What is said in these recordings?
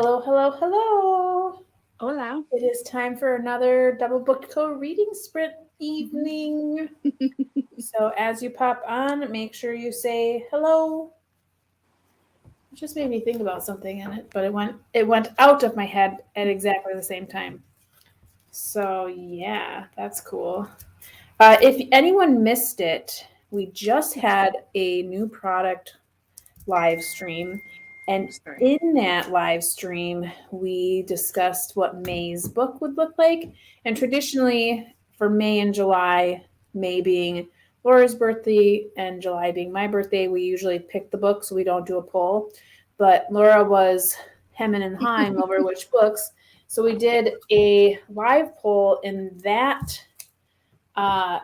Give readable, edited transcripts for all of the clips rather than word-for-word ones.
Hello, hello, hello. Hola. It is time for another DoubleBookedCo reading sprint evening. So as you pop on, make sure you say hello. It just made me think about something in it, but it went out of my head at exactly the same time. So yeah, that's cool. If anyone missed it, we just had a new product live stream. And in that live stream, we discussed what May's book would look like. And traditionally, for May and July, May being Laura's birthday and July being my birthday, we usually pick the book, so we don't do a poll. But Laura was hemming and hawing over which books. So we did a live poll in that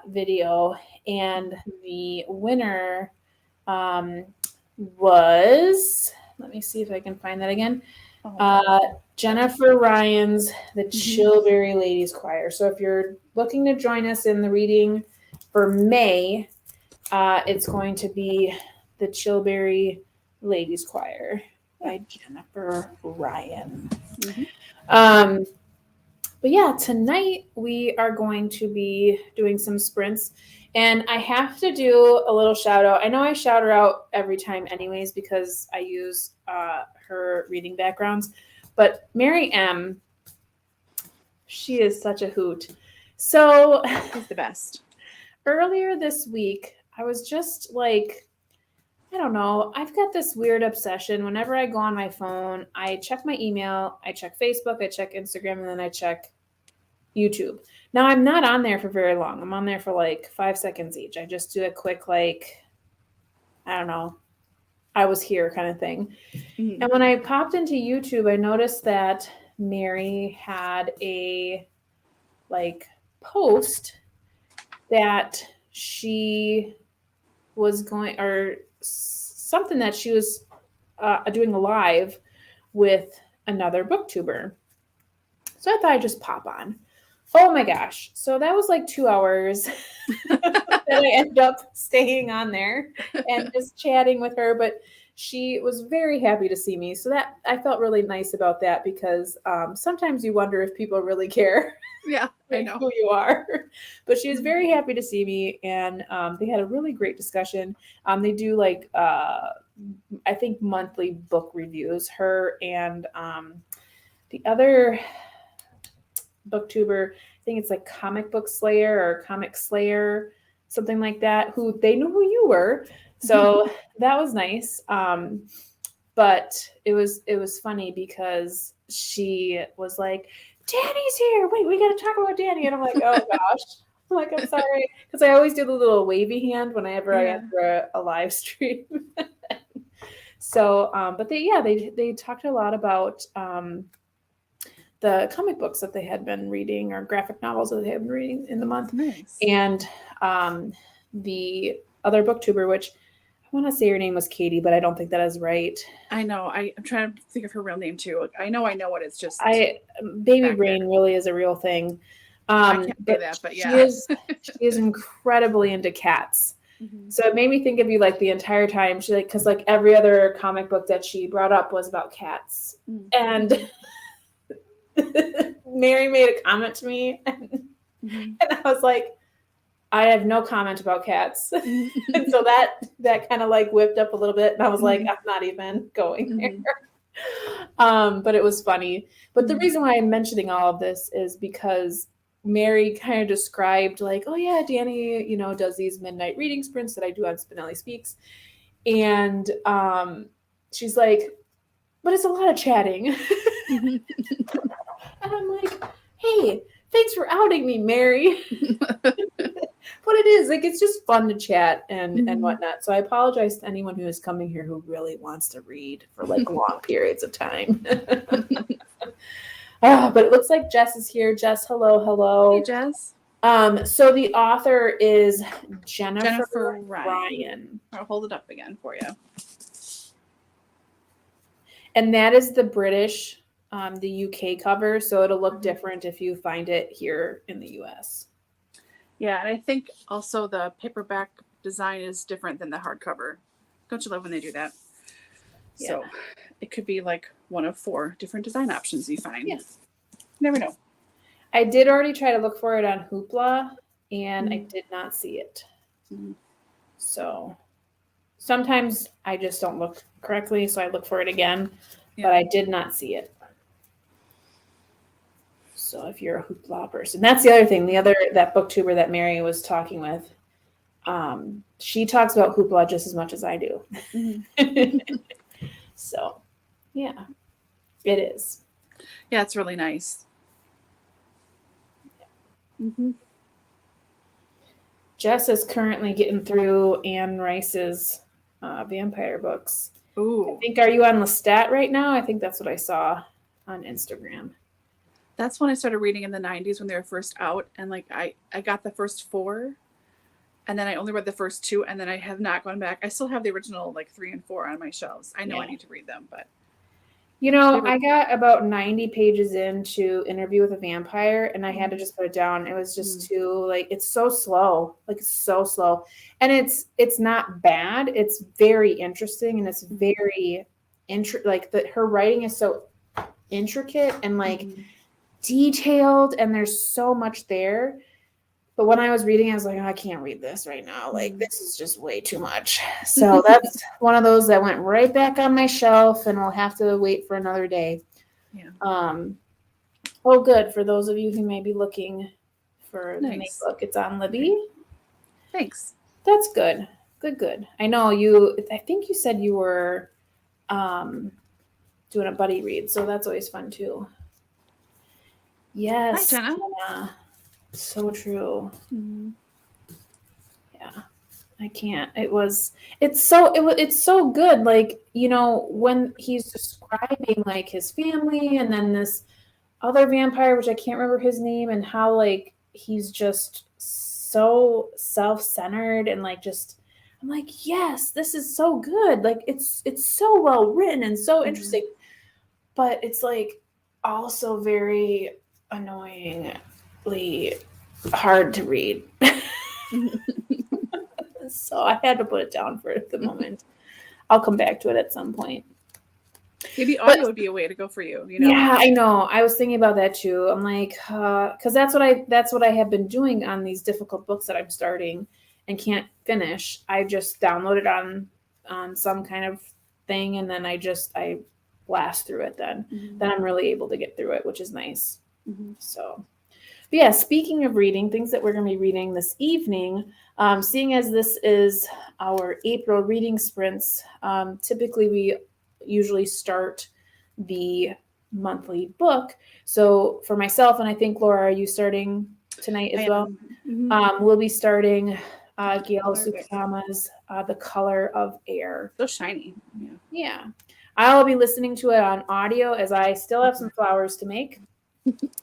video, and the winner was, let me see if I can find that again, Jennifer Ryan's The Chilbury Ladies Choir. So if you're looking to join us in the reading for May, it's going to be The Chilbury Ladies Choir by Jennifer Ryan. But yeah, tonight we are going to be doing some sprints. And I have to do a little shout out. I know I shout her out every time anyways because I use her reading backgrounds. But Mary M., she is such a hoot. So she's the best. Earlier this week, I was just like, I don't know. I've got this weird obsession. Whenever I go on my phone, I check my email, I check Facebook, I check Instagram, and then I check YouTube. Now, I'm not on there for very long. I'm on there for like 5 seconds each. I just do a quick, like, I don't know, I was here kind of thing. And when I popped into YouTube, I noticed that Mary had a, like, post that she was going, or something that she was doing a live with another booktuber. So I thought I'd just pop on. Oh my gosh. So that was like 2 hours that I ended up staying on there and just chatting with her. But she was very happy to see me. So that I felt really nice about that because sometimes you wonder if people really care. Yeah, I know who you are. But she was very happy to see me. And they had a really great discussion. They do like, I think, monthly book reviews. Her and the other booktuber, I think it's like Comic Book Slayer or Comic Slayer, something like that, who they knew who you were. So that was nice. But it was funny because she was like, Danny's here. Wait, we got to talk about Dani. And I'm like, oh gosh. I'm like, I'm sorry. Because I always do the little wavy hand whenever I enter a live stream. So, but they talked a lot about the comic books that they had been reading or graphic novels that they had been reading in the month. Nice. And the other booktuber, which I want to say her name was Katie, but I don't think that is right. I know. I'm trying to think of her real name too. I know what it's just. Baby brain really is a real thing. I can't say that, but yeah. She is incredibly into cats. So it made me think of you like the entire time. She because like every other comic book that she brought up was about cats. And Mary made a comment to me and I was like, I have no comment about cats. And so that kind of like whipped up a little bit and I was like, I'm not even going there. But it was funny. But the reason why I'm mentioning all of this is because Mary kind of described like, oh yeah, Dani, does these midnight reading sprints that I do on Spenelli Speaks. And she's like, but it's a lot of chatting. And I'm like, hey, thanks for outing me, Mary. But it is like, it's just fun to chat and whatnot. So I apologize to anyone who is coming here who really wants to read for like long periods of time. But it looks like Jess is here. Jess, hello. Hey, Jess. So the author is Jennifer Ryan. I'll hold it up again for you. And that is the British, the UK cover. So it'll look different if you find it here in the US. Yeah, and I think also the paperback design is different than the hardcover. Don't you love when they do that? Yeah. So it could be like one of 4 different design options you find. Yeah. Never know. I did already try to look for it on Hoopla, and I did not see it. So sometimes I just don't look correctly, so I look for it again, but I did not see it. So if you're a Hoopla person, that's the other thing. That booktuber that Mary was talking with, she talks about Hoopla just as much as I do. So, yeah, it is. Yeah, it's really nice. Jess is currently getting through Anne Rice's vampire books. Ooh. I think, are you on Lestat right now? I think that's what I saw on Instagram. That's when I started reading in the 90s when they were first out. And like I got the first 4, and then I only read the first 2, and then I have not gone back. I still have the original like 3 and 4 on my shelves. I know I need to read them, but I got about 90 pages into Interview with a Vampire, and I had to just put it down. It was just too, like, it's so slow. Like, it's so slow. And it's not bad. It's very interesting, and it's very, her writing is so intricate and, like, detailed, and there's so much there. But when I was reading, I was like, I can't read this right now. Like, this is just way too much. So that's one of those that went right back on my shelf, and we'll have to wait for another day. Yeah. Oh, good. For those of you who may be looking for the main book, it's on Libby. Thanks. That's good. Good. I know I think you said you were doing a buddy read, so that's always fun too. Yes. Hi, Jenna. So true. Yeah, I can't. It's so good. Like, when he's describing like his family and then this other vampire, which I can't remember his name, and how like he's just so self-centered and like I'm like, yes, this is so good. Like it's so well written and so interesting, but it's like also very annoyingly hard to read. So I had to put it down for the moment. I'll come back to it at some point. Maybe audio would be a way to go for you. Yeah, I know. I was thinking about that too. I'm like, because that's what I have been doing on these difficult books that I'm starting and can't finish. I just download it on some kind of thing, and then I blast through it. Then I'm really able to get through it, which is nice. So. But yeah, speaking of reading, things that we're going to be reading this evening, seeing as this is our April reading sprints, typically we usually start the monthly book. So for myself, and I think, Laura, are you starting tonight as well? We'll be starting Gail Tsukiyama's The Color of Air. So shiny. Yeah. I'll be listening to it on audio as I still have some flowers to make.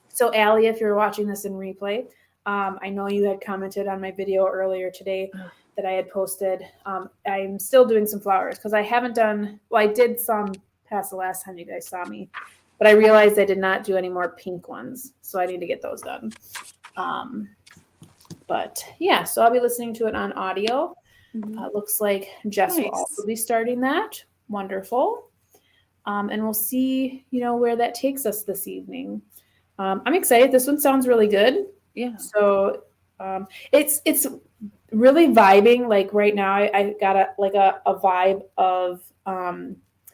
So Allie, if you're watching this in replay, I know you had commented on my video earlier today that I had posted. I'm still doing some flowers because I haven't done, I did some past the last time you guys saw me, but I realized I did not do any more pink ones. So I need to get those done. But yeah, so I'll be listening to it on audio. Looks like Jess will also be starting that. Wonderful. And we'll see, where that takes us this evening. I'm excited. This one sounds really good. Yeah. So it's really vibing. Like right now, I got a vibe of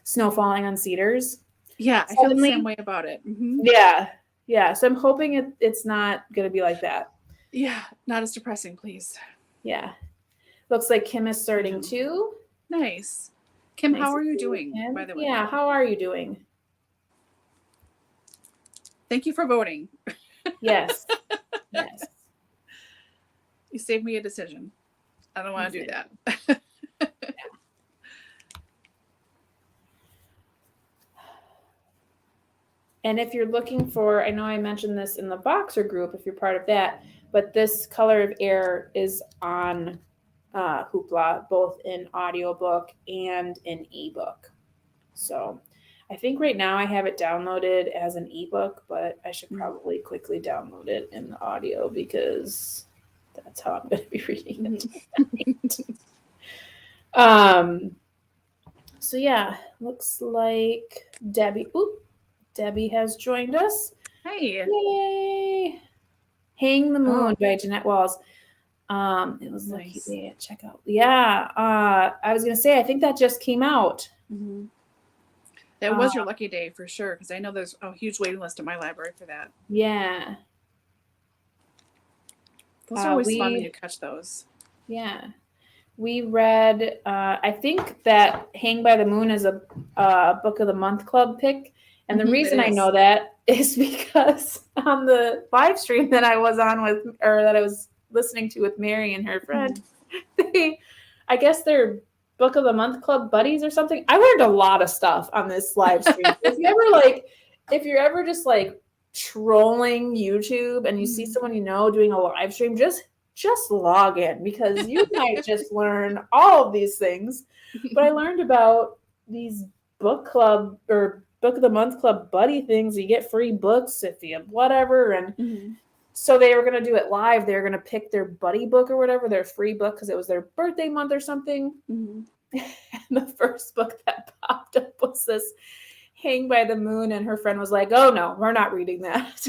snow falling on cedars. Yeah, I feel the same way about it. Yeah. So I'm hoping it's not going to be like that. Yeah, not as depressing, please. Yeah. Looks like Kim is starting too. Nice. Kim, how are you doing, by the way? Yeah, how are you doing? Thank you for voting. Yes. You saved me a decision. I don't want to do that. And if you're looking for, I know I mentioned this in the Boxer group, if you're part of that, but this Color of Air is on Hoopla, both in audiobook and in ebook. So I think right now I have it downloaded as an ebook, but I should probably quickly download it in the audio because that's how I'm going to be reading it. So yeah, looks like Debbie has joined us. Hey. Yay! Hang the Moon by Jeanette Walls. It was Lucky Nice. Day at checkout. Yeah. I was gonna say I think that just came out. Mm-hmm. That was your lucky day for sure, because I know there's a huge waiting list at my library for that. Yeah. Those are always fun when you catch those. Yeah. We read, I think that Hang by the Moon is a Book of the Month Club pick. And the reason I know that is because on the live stream that I was on with, or that I was listening to with Mary and her friend, I guess they're Book of the Month Club buddies or something. I learned a lot of stuff on this live stream. If you're ever just like trolling YouTube and you see someone you know doing a live stream, just log in, because you might just learn all of these things. But I learned about these book club or Book of the Month Club buddy things. You get free books if you have whatever. And so they were going to do it live. They were going to pick their buddy book or whatever, their free book, because it was their birthday month or something. And the first book that popped up was this Hang by the Moon. And her friend was like, oh no, we're not reading that.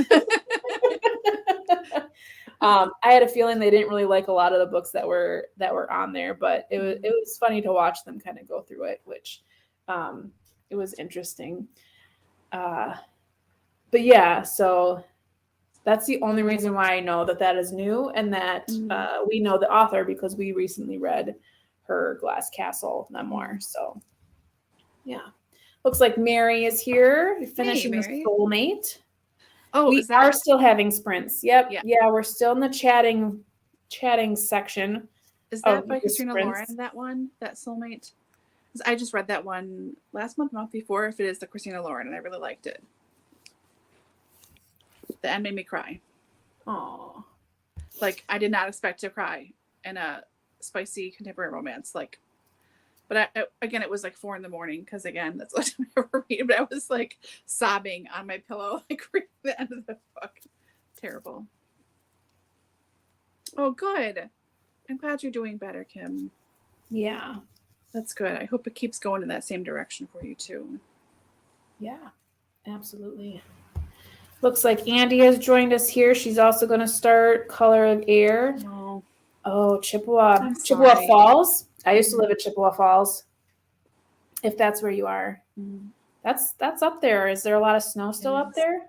I had a feeling they didn't really like a lot of the books that were on there, but it was funny to watch them kind of go through it, which it was interesting. But yeah, so that's the only reason why I know that is new, and that we know the author because we recently read her Glass Castle memoir. So yeah, looks like Mary is here finishing the Soulmate. Oh, we are still having sprints. Yep. Yeah, we're still in the chatting section. Is that by Christina Lauren, that one, that Soulmate? I just read that one last month before, if it is the Christina Lauren, and I really liked it. The end made me cry. Oh, like I did not expect to cry in a spicy contemporary romance. Like, but again, it was like 4 a.m. because again, that's what I ever read. But I was like sobbing on my pillow, like reading the end of the book. Terrible. Oh, good. I'm glad you're doing better, Kim. Yeah, that's good. I hope it keeps going in that same direction for you too. Yeah, absolutely. Looks like Andy has joined us here. She's also going to start Color of Air. Oh, Chippewa Falls. I used to live in Chippewa Falls. If that's where you are, that's up there. Is there a lot of snow still up there?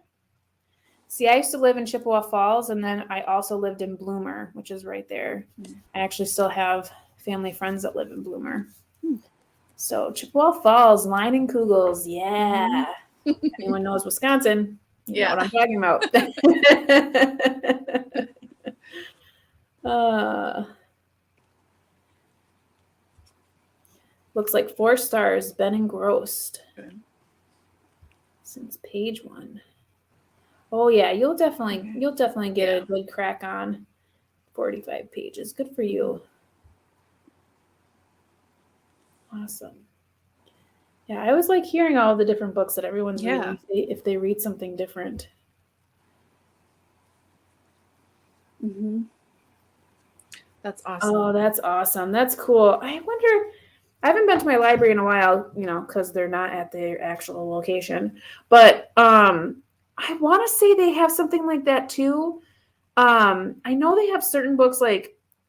See, I used to live in Chippewa Falls, and then I also lived in Bloomer, which is right there. I actually still have family friends that live in Bloomer. So Chippewa Falls, Line Kugels, yeah. Anyone knows Wisconsin? You know what I'm talking about. Looks like 4 stars. Been engrossed since page 1. Oh yeah, you'll definitely get a good crack on 45 pages. Good for you. Awesome. Yeah, I always like hearing all the different books that everyone's reading if they read something different. That's awesome. Oh, that's awesome. That's cool. I wonder, I haven't been to my library in a while, because they're not at their actual location. But I want to say they have something like that too. I know they have certain books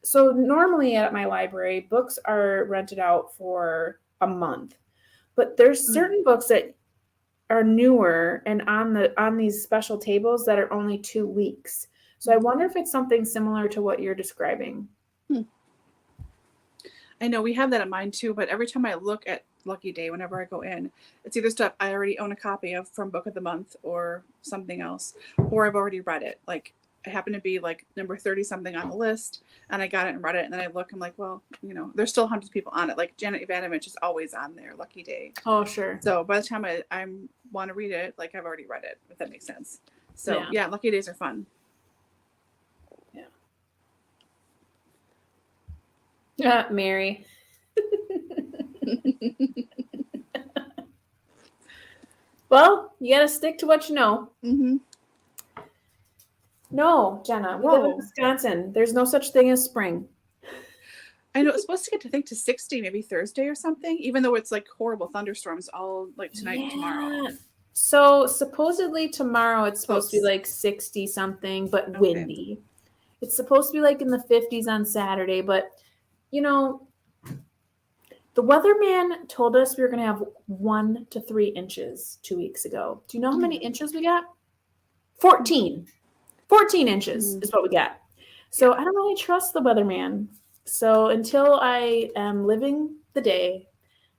so normally at my library, books are rented out for a month. But there's certain books that are newer and on these special tables that are only 2 weeks. So I wonder if it's something similar to what you're describing. I know we have that in mind too, but every time I look at Lucky Day, whenever I go in, it's either stuff I already own a copy of from Book of the Month or something else, or I've already read it. Like I happen to be like number 30 something on the list, and I got it and read it, and then I look, I'm like, well, there's still hundreds of people on it. Like Janet Ivanovich is always on there, Lucky Day. Oh, sure. So by the time I want to read it, like I've already read it, if that makes sense. So yeah, Lucky Days are fun. Mary. Well, you got to stick to what you know. No, Jenna, we live in Wisconsin. There's no such thing as spring. I know it's supposed to get to 60 maybe Thursday or something, even though it's like horrible thunderstorms all like tonight and tomorrow. So supposedly tomorrow it's supposed to be Close. like 60 something, but Okay. windy. It's supposed to be like in the 50s on Saturday, but you know, the weatherman told us we were going to have 1 to 3 inches 2 weeks ago. Do you know how many inches we got? 14. 14 inches is what we got. So I don't really trust the weatherman. So until I am living the day,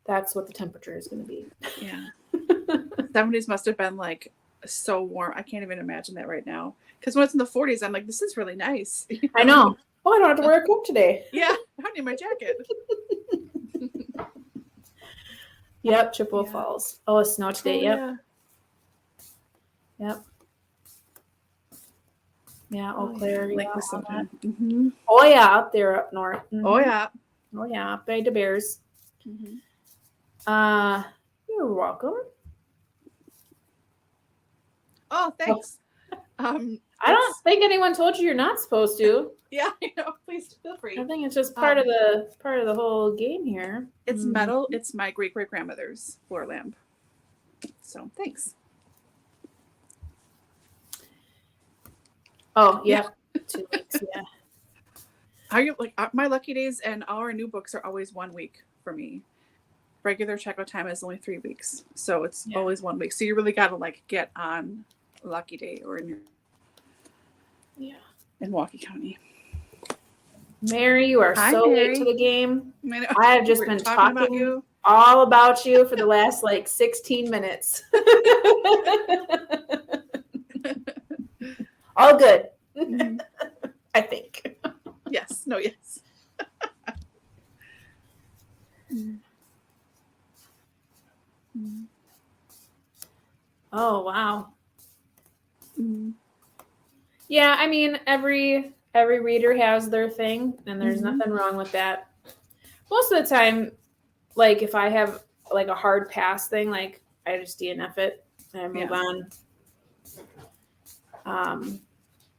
that's what the temperature is going to be. Yeah. 70s must have been like so warm. I can't even imagine that right now. Because when it's in the 40s, I'm like, this is really nice. You know? I know. Oh, I don't have to wear a coat today. Yeah, I don't need my jacket. Yep, Chippewa Falls. Oh, it's snow today. Yep. Yeah. Yep. Yeah, Eau Claire. Lake Yeah, with all that. Mm-hmm. Oh, yeah, up there up north. Mm-hmm. Oh, yeah. Oh, yeah, up by the Bears. Mm-hmm. You're welcome. Oh, thanks. I don't think anyone told you you're not supposed to. Yeah, I know. Please feel free. I think it's just part of the whole game here. It's metal. It's my great-great-grandmother's floor lamp. So thanks. Oh, yeah. 2 weeks, yeah. Are you like my lucky days and our new books are always 1 week for me. Regular checkout time is only 3 weeks, so it's always 1 week. So you really got to like get on lucky day or in Milwaukee County. Mary, you are so late to the game. I have just been talking about you. All about you for the last like 16 minutes. All good. I think. Yes. No, yes. Oh, wow. Yeah, I mean, every reader has their thing, and there's nothing wrong with that. Most of the time, like if I have like a hard pass thing, like I just DNF it and I move on.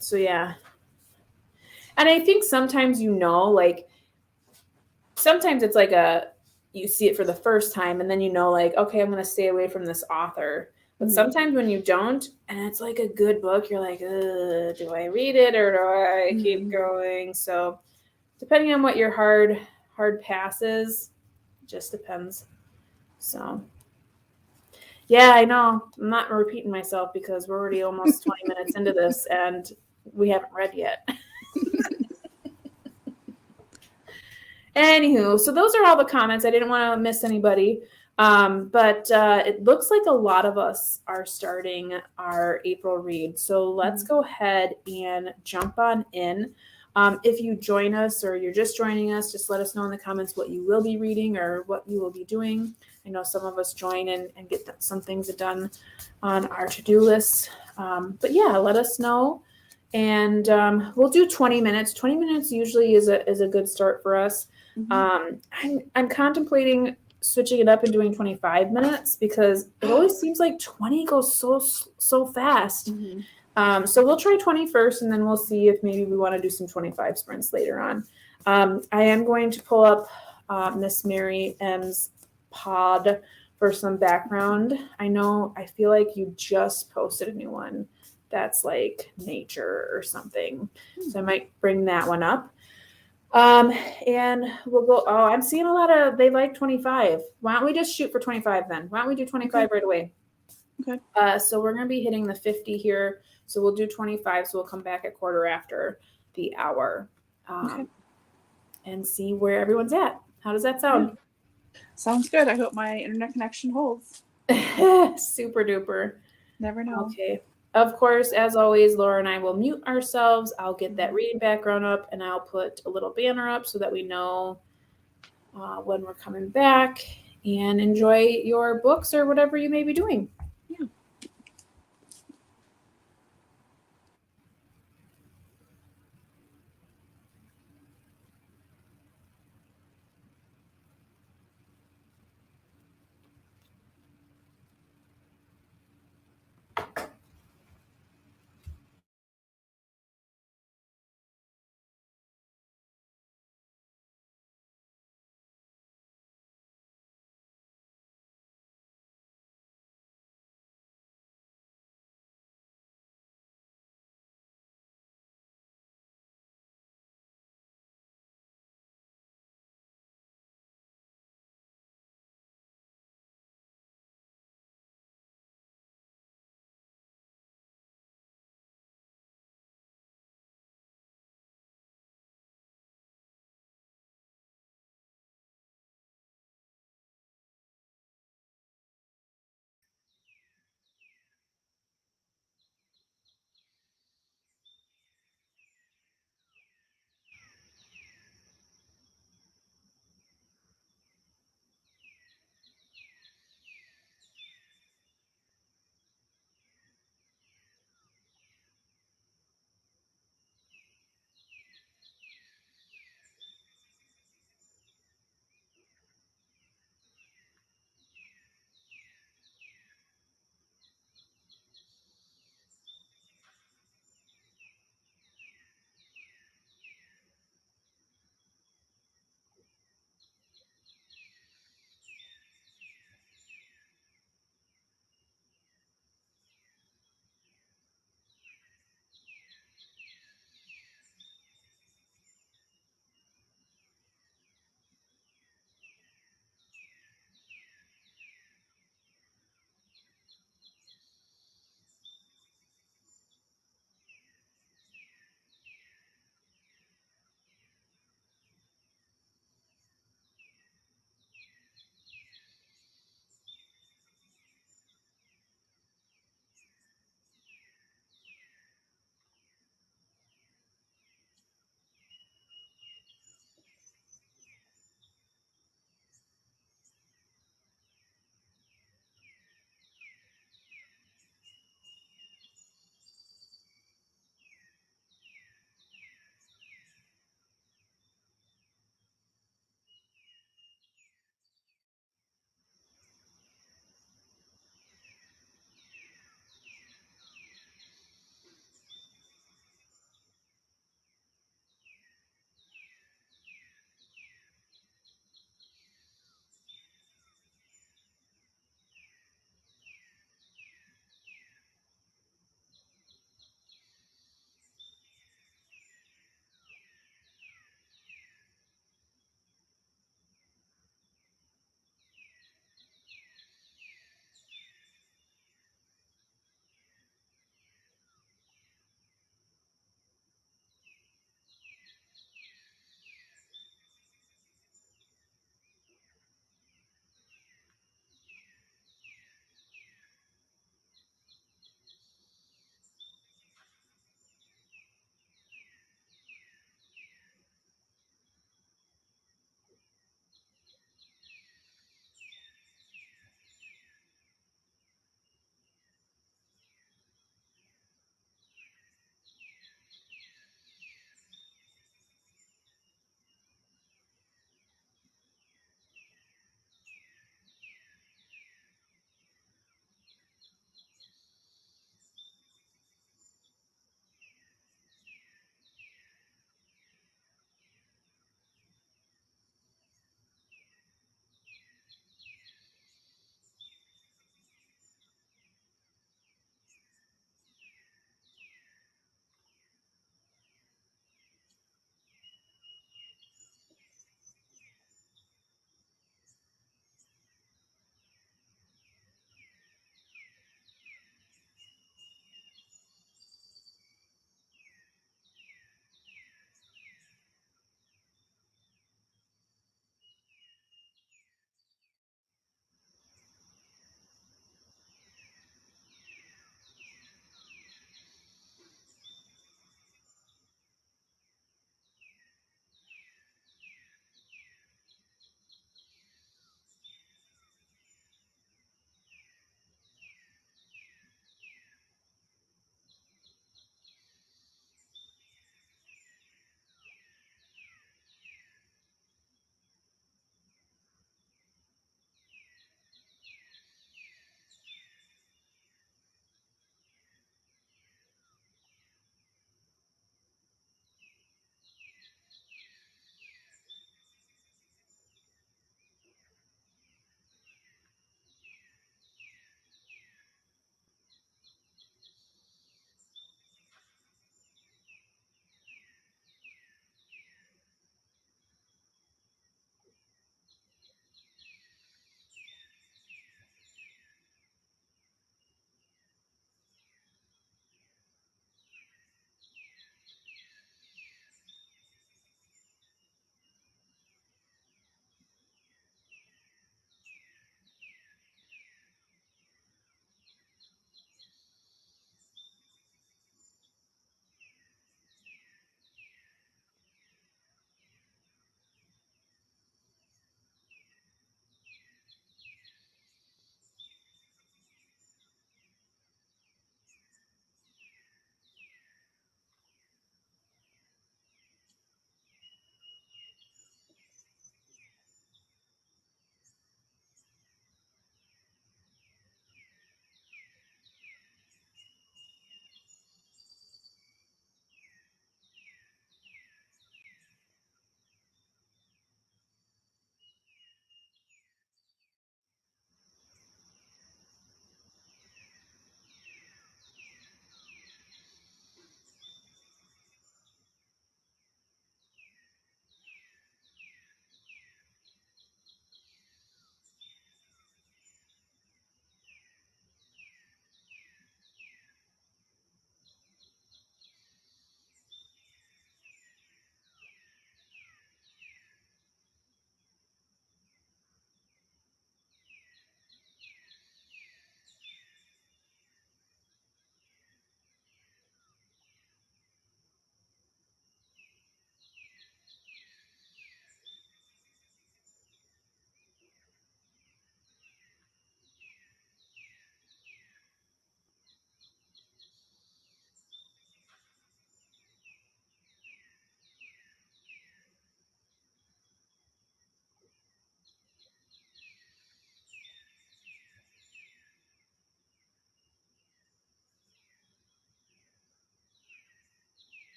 So yeah. And I think sometimes like sometimes it's like you see it for the first time and then like, okay, I'm going to stay away from this author. But sometimes when you don't, and it's like a good book, you're like, do I read it or do I keep going? So depending on what your hard pass is, just depends. So yeah, I know. I'm not repeating myself because we're already almost 20 minutes into this and we haven't read yet. Anywho, so those are all the comments. I didn't want to miss anybody. But it looks like a lot of us are starting our April read. So let's go ahead and jump on in. If you join us or you're just joining us, just let us know in the comments what you will be reading or what you will be doing. I know some of us join and get some things done on our to-do list. But yeah, let us know. And we'll do 20 minutes. 20 minutes usually is a good start for us. I'm contemplating switching it up and doing 25 minutes because it always seems like 20 goes so fast. So we'll try 20 first, and then we'll see if maybe we want to do some 25 sprints later on. I am going to pull up Miss Mary M's pod for some background. I feel like you just posted a new one that's like nature or something. So I might bring that one up. And we'll go, I'm seeing a lot of, they like 25. Why don't we just shoot for 25 then? Why don't we do 25 right away? Okay. So we're going to be hitting the 50 here. So we'll do 25. So we'll come back at quarter after the hour, and see where everyone's at. How does that sound? Sounds good. I hope my internet connection holds. Super duper. Never know. Okay. Of course, as always, Laura and I will mute ourselves. I'll get that reading background up, and I'll put a little banner up so that we know when we're coming back, and enjoy your books or whatever you may be doing.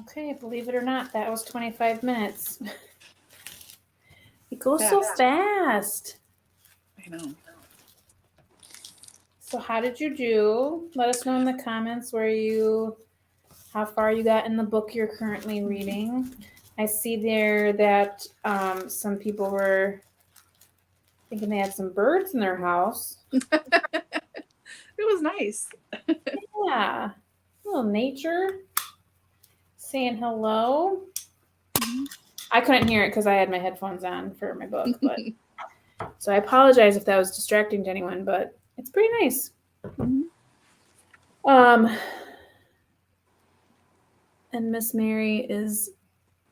Okay, believe it or not, that was 25 minutes. It goes so fast. I know. So how did you do? Let us know in the comments how far you got in the book you're currently reading. I see there that some people were thinking they had some birds in their house. It was nice. Yeah. A little nature. Saying hello. Mhm. I couldn't hear it because I had my headphones on for my book, but so I apologize if that was distracting to anyone, but it's pretty nice. Mhm. And Miss Mary is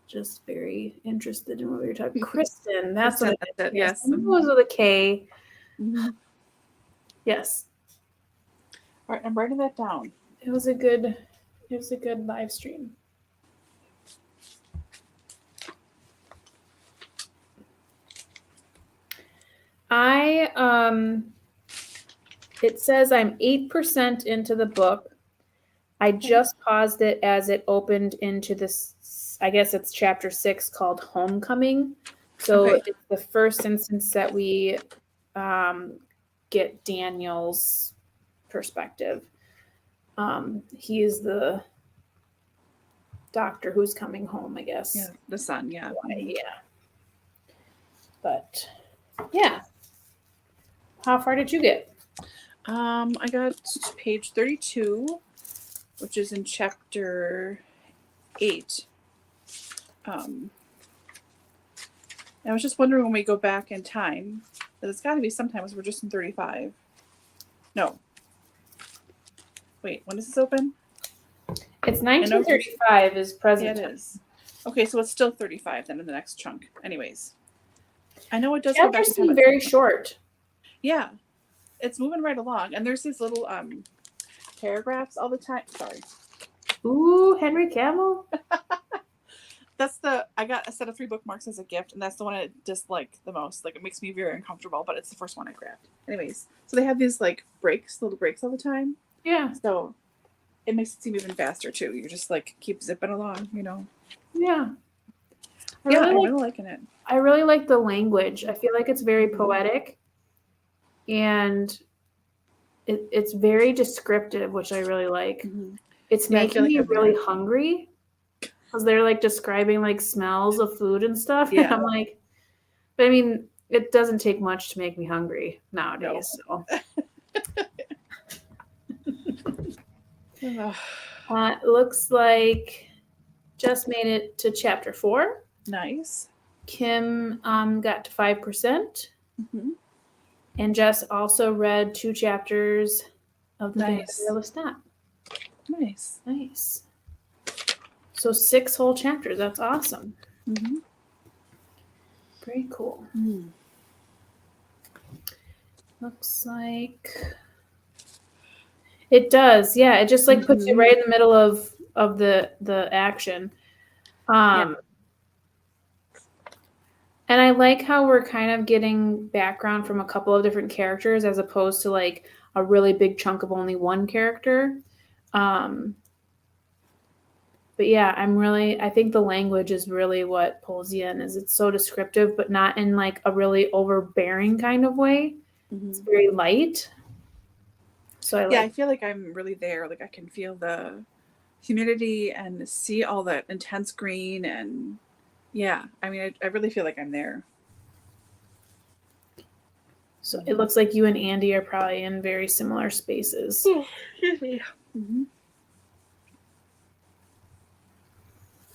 just very interested in what we were talking. Kristen, that's what it is. Yes. It was with a K. Mhm. Yes. All right, I'm writing that down. It was a good live stream. It says I'm 8% into the book. I just paused it as it opened into this, I guess it's chapter 6 called Homecoming. So Okay. it's the first instance that we get Daniel's perspective. He is the doctor who's coming home, I guess. Yeah, the son, yeah. Yeah. But yeah. How far did you get? I got to page 32, which is in chapter 8. I was just wondering when we go back in time, that it's got to be sometimes we're just in 35. No. Wait, when does this open? It's 1935 is present. Yeah, it is. Okay, so it's still 35 then in the next chunk. Anyways, I know it does Chapters go back in time. very short. Yeah, it's moving right along, and there's these little paragraphs all the time. Sorry. Ooh, Henry Cavill. I got a set of 3 bookmarks as a gift, and that's the one I dislike the most. Like, it makes me very uncomfortable, but it's the first one I grabbed. Anyways, so they have these like little breaks all the time. Yeah. So it makes it seem even faster too. You're just like keep zipping along, you know. Yeah. I'm really liking it. I really like the language. I feel like it's very poetic, and it's very descriptive, which I really like. Mm-hmm. It's making me really hungry because they're like describing like smells of food and stuff. Yeah. And I'm like, but I mean, it doesn't take much to make me hungry nowadays. No. So it looks like just made it to chapter 4. Nice. Kim got to 5%. Mm-hmm. And Jess also read 2 chapters of the Vampire Lestat. Nice. Nice. So 6 whole chapters. That's awesome. Mm-hmm. Very cool. Mm. Looks like it does. Yeah, it just like puts you right in the middle of the action. And I like how we're kind of getting background from a couple of different characters as opposed to like a really big chunk of only one character. But yeah, I think the language is really what pulls you in. Is it's so descriptive, but not in like a really overbearing kind of way. Mm-hmm. It's very light. So I feel like I'm really there. Like I can feel the humidity and see all that intense green, and yeah, I mean, I really feel like I'm there. So it looks like you and Andy are probably in very similar spaces. Mm-hmm.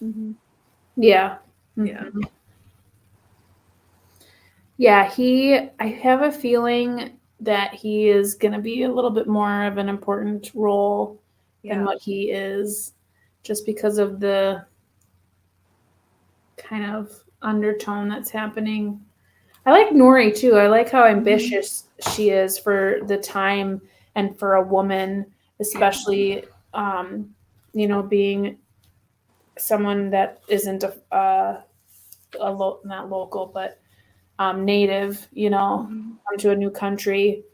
Mm-hmm. Yeah. Mm-hmm. Yeah. I have a feeling that he is going to be a little bit more of an important role than what he is, just because of the kind of undertone that's happening. I like Nori too. I like how ambitious she is for the time and for a woman, especially, being someone that isn't not local, but native, come to a new country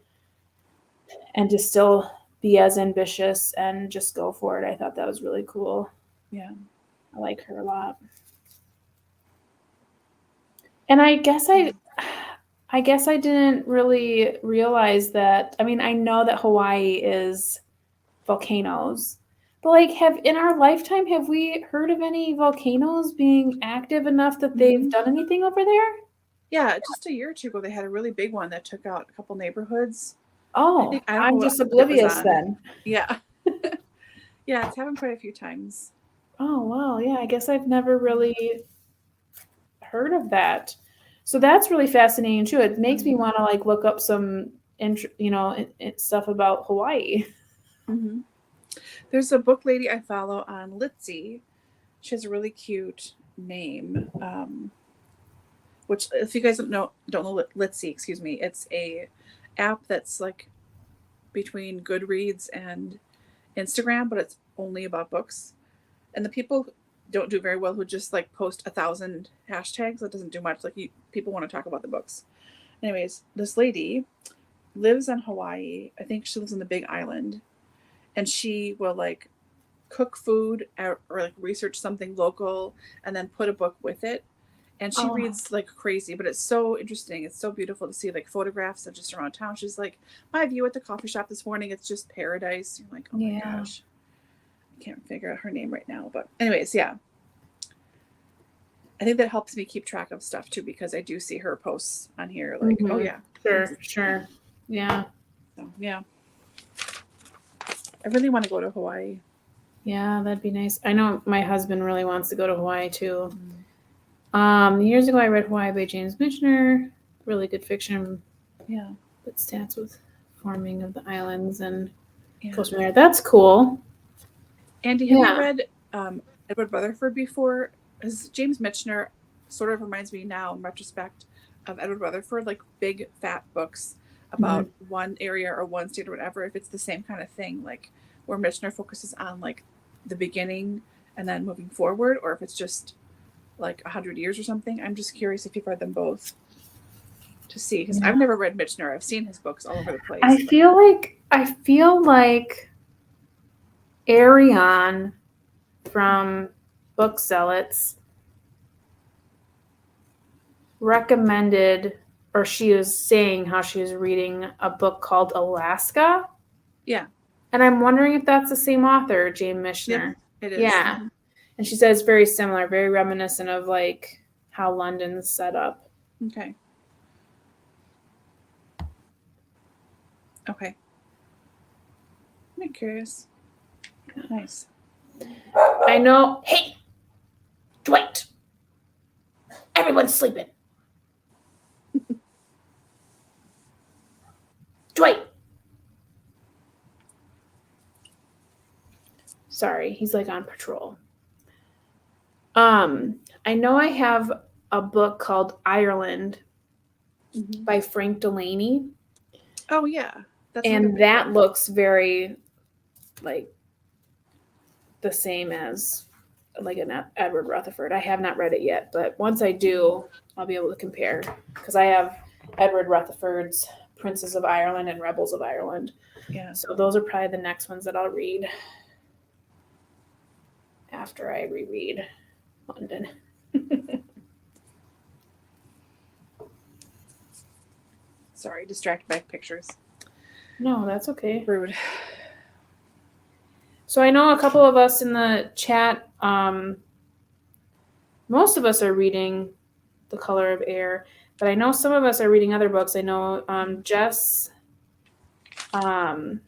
and to still be as ambitious and just go for it. I thought that was really cool. Yeah. I like her a lot. And I guess I didn't really realize that. I mean, I know that Hawaii is volcanoes, but like, in our lifetime, have we heard of any volcanoes being active enough that they've done anything over there? Yeah, just a year or two ago, they had a really big one that took out a couple neighborhoods. Oh, I don't know I'm what just it was oblivious on. then. Yeah. Yeah, it's happened quite a few times. Oh, wow. Yeah, I guess I've never really heard of that. So that's really fascinating too. It makes me want to like look up some, stuff about Hawaii. Mm-hmm. There's a book lady I follow on Litzy. She has a really cute name. Which, if you guys don't know Litzy, excuse me, it's a app that's like between Goodreads and Instagram, but it's only about books. And the people don't do very well who just like post 1,000 hashtags. That doesn't do much. Like people want to talk about the books. Anyways, this lady lives in Hawaii. I think she lives in the Big Island, and she will like cook food or like research something local and then put a book with it. And she reads like crazy, but it's so interesting. It's so beautiful to see like photographs of just around town. She's like, my view at the coffee shop this morning, it's just paradise. You're like, oh my gosh. I can't figure out her name right now. But anyways, yeah. I think that helps me keep track of stuff too, because I do see her posts on here. Like, oh yeah. Sure. Yeah. So yeah. I really want to go to Hawaii. Yeah, that'd be nice. I know my husband really wants to go to Hawaii too. Years ago I read Hawaii by James Michener. Really good fiction. Yeah. That stats with forming of the islands and goes from there. That's cool. Andy, have you read Edward Rutherford before? Because James Michener sort of reminds me now, in retrospect, of Edward Rutherford, like big fat books about one area or one state or whatever. If it's the same kind of thing, like where Michener focuses on like the beginning and then moving forward, or if it's just like 100 years or something. I'm just curious if you've read them both to see, because I've never read Michener. I've seen his books all over the place. I feel like Ariane from Book Zealots recommended, or she was saying how she was reading a book called Alaska. Yeah. And I'm wondering if that's the same author, James Michener. Yep, it is. Yeah. Mm-hmm. And she says very similar, very reminiscent of like how London's set up. Okay. I'm curious. Nice. I know. Hey, Dwight. Everyone's sleeping. Dwight. Sorry, he's like on patrol. I know I have a book called Ireland by Frank Delaney. Oh yeah. And that looks very like the same as like an Edward Rutherford. I have not read it yet, but once I do, I'll be able to compare, because I have Edward Rutherford's Princes of Ireland and Rebels of Ireland. Yeah. So those are probably the next ones that I'll read after I reread London. Sorry, distracted by pictures. No, that's okay. Rude. So I know a couple of us in the chat, most of us are reading The Color of Air, but I know some of us are reading other books. I know Jess, people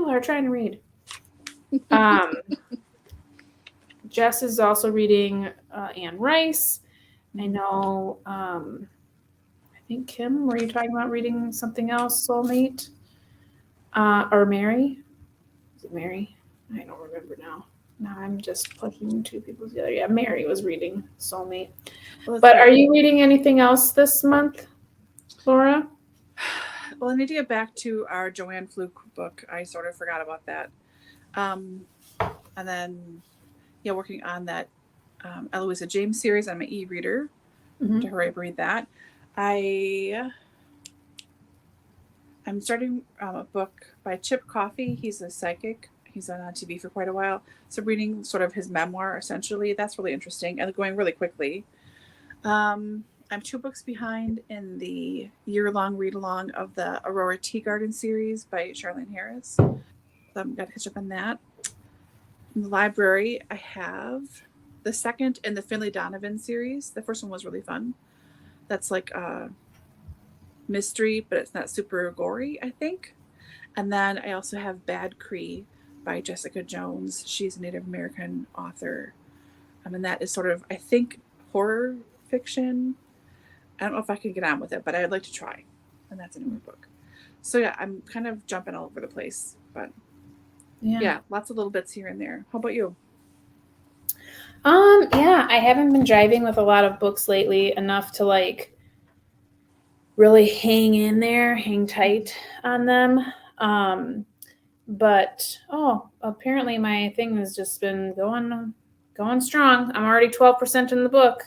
are trying to read. Jess is also reading Anne Rice. I know, I think Kim, were you talking about reading something else, Soulmate? Or Mary? Is it Mary? I don't remember now. Now I'm just plugging two people together. Yeah, Mary was reading Soulmate. But are you reading anything else this month, Laura? Well, I need to get back to our Joanne Fluke book. I sort of forgot about that. And then, working on that Eloisa James series on my e-reader. To hurry up, read that. I'm starting a book by Chip Coffey. He's a psychic. He's been on TV for quite a while. So reading sort of his memoir, essentially, that's really interesting and going really quickly. I'm 2 books behind in the year-long read-along of the Aurora Tea Garden series by Charlene Harris. So I'm going to catch up on that. In the library, I have the second in the Finley Donovan series. The first one was really fun. That's like a mystery, but it's not super gory, I think. And then I also have Bad Cree by Jessica Jones. She's a Native American author. And that is sort of, I think, horror fiction. I don't know if I can get on with it, but I'd like to try. And that's a newer book. So yeah, I'm kind of jumping all over the place, but yeah, lots of little bits here and there. How about you? Yeah, I haven't been driving with a lot of books lately, enough to like really hang in there, hang tight on them. But apparently my thing has just been going strong. I'm already 12% in the book.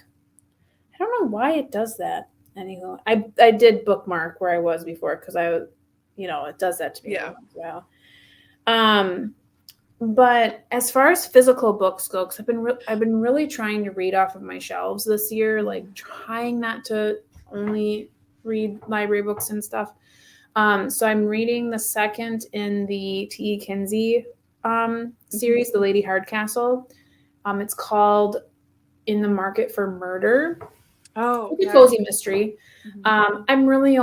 I don't know why it does that. Anyhow, I did bookmark where I was before because it does that to me. Yeah. Well, but as far as physical books go, because I've been really trying to read off of my shelves this year, like trying not to only read library books and stuff. So I'm reading the second in the T.E. Kinsey series, The Lady Hardcastle. It's called In the Market for Murder. Oh, it's a cozy mystery. I'm really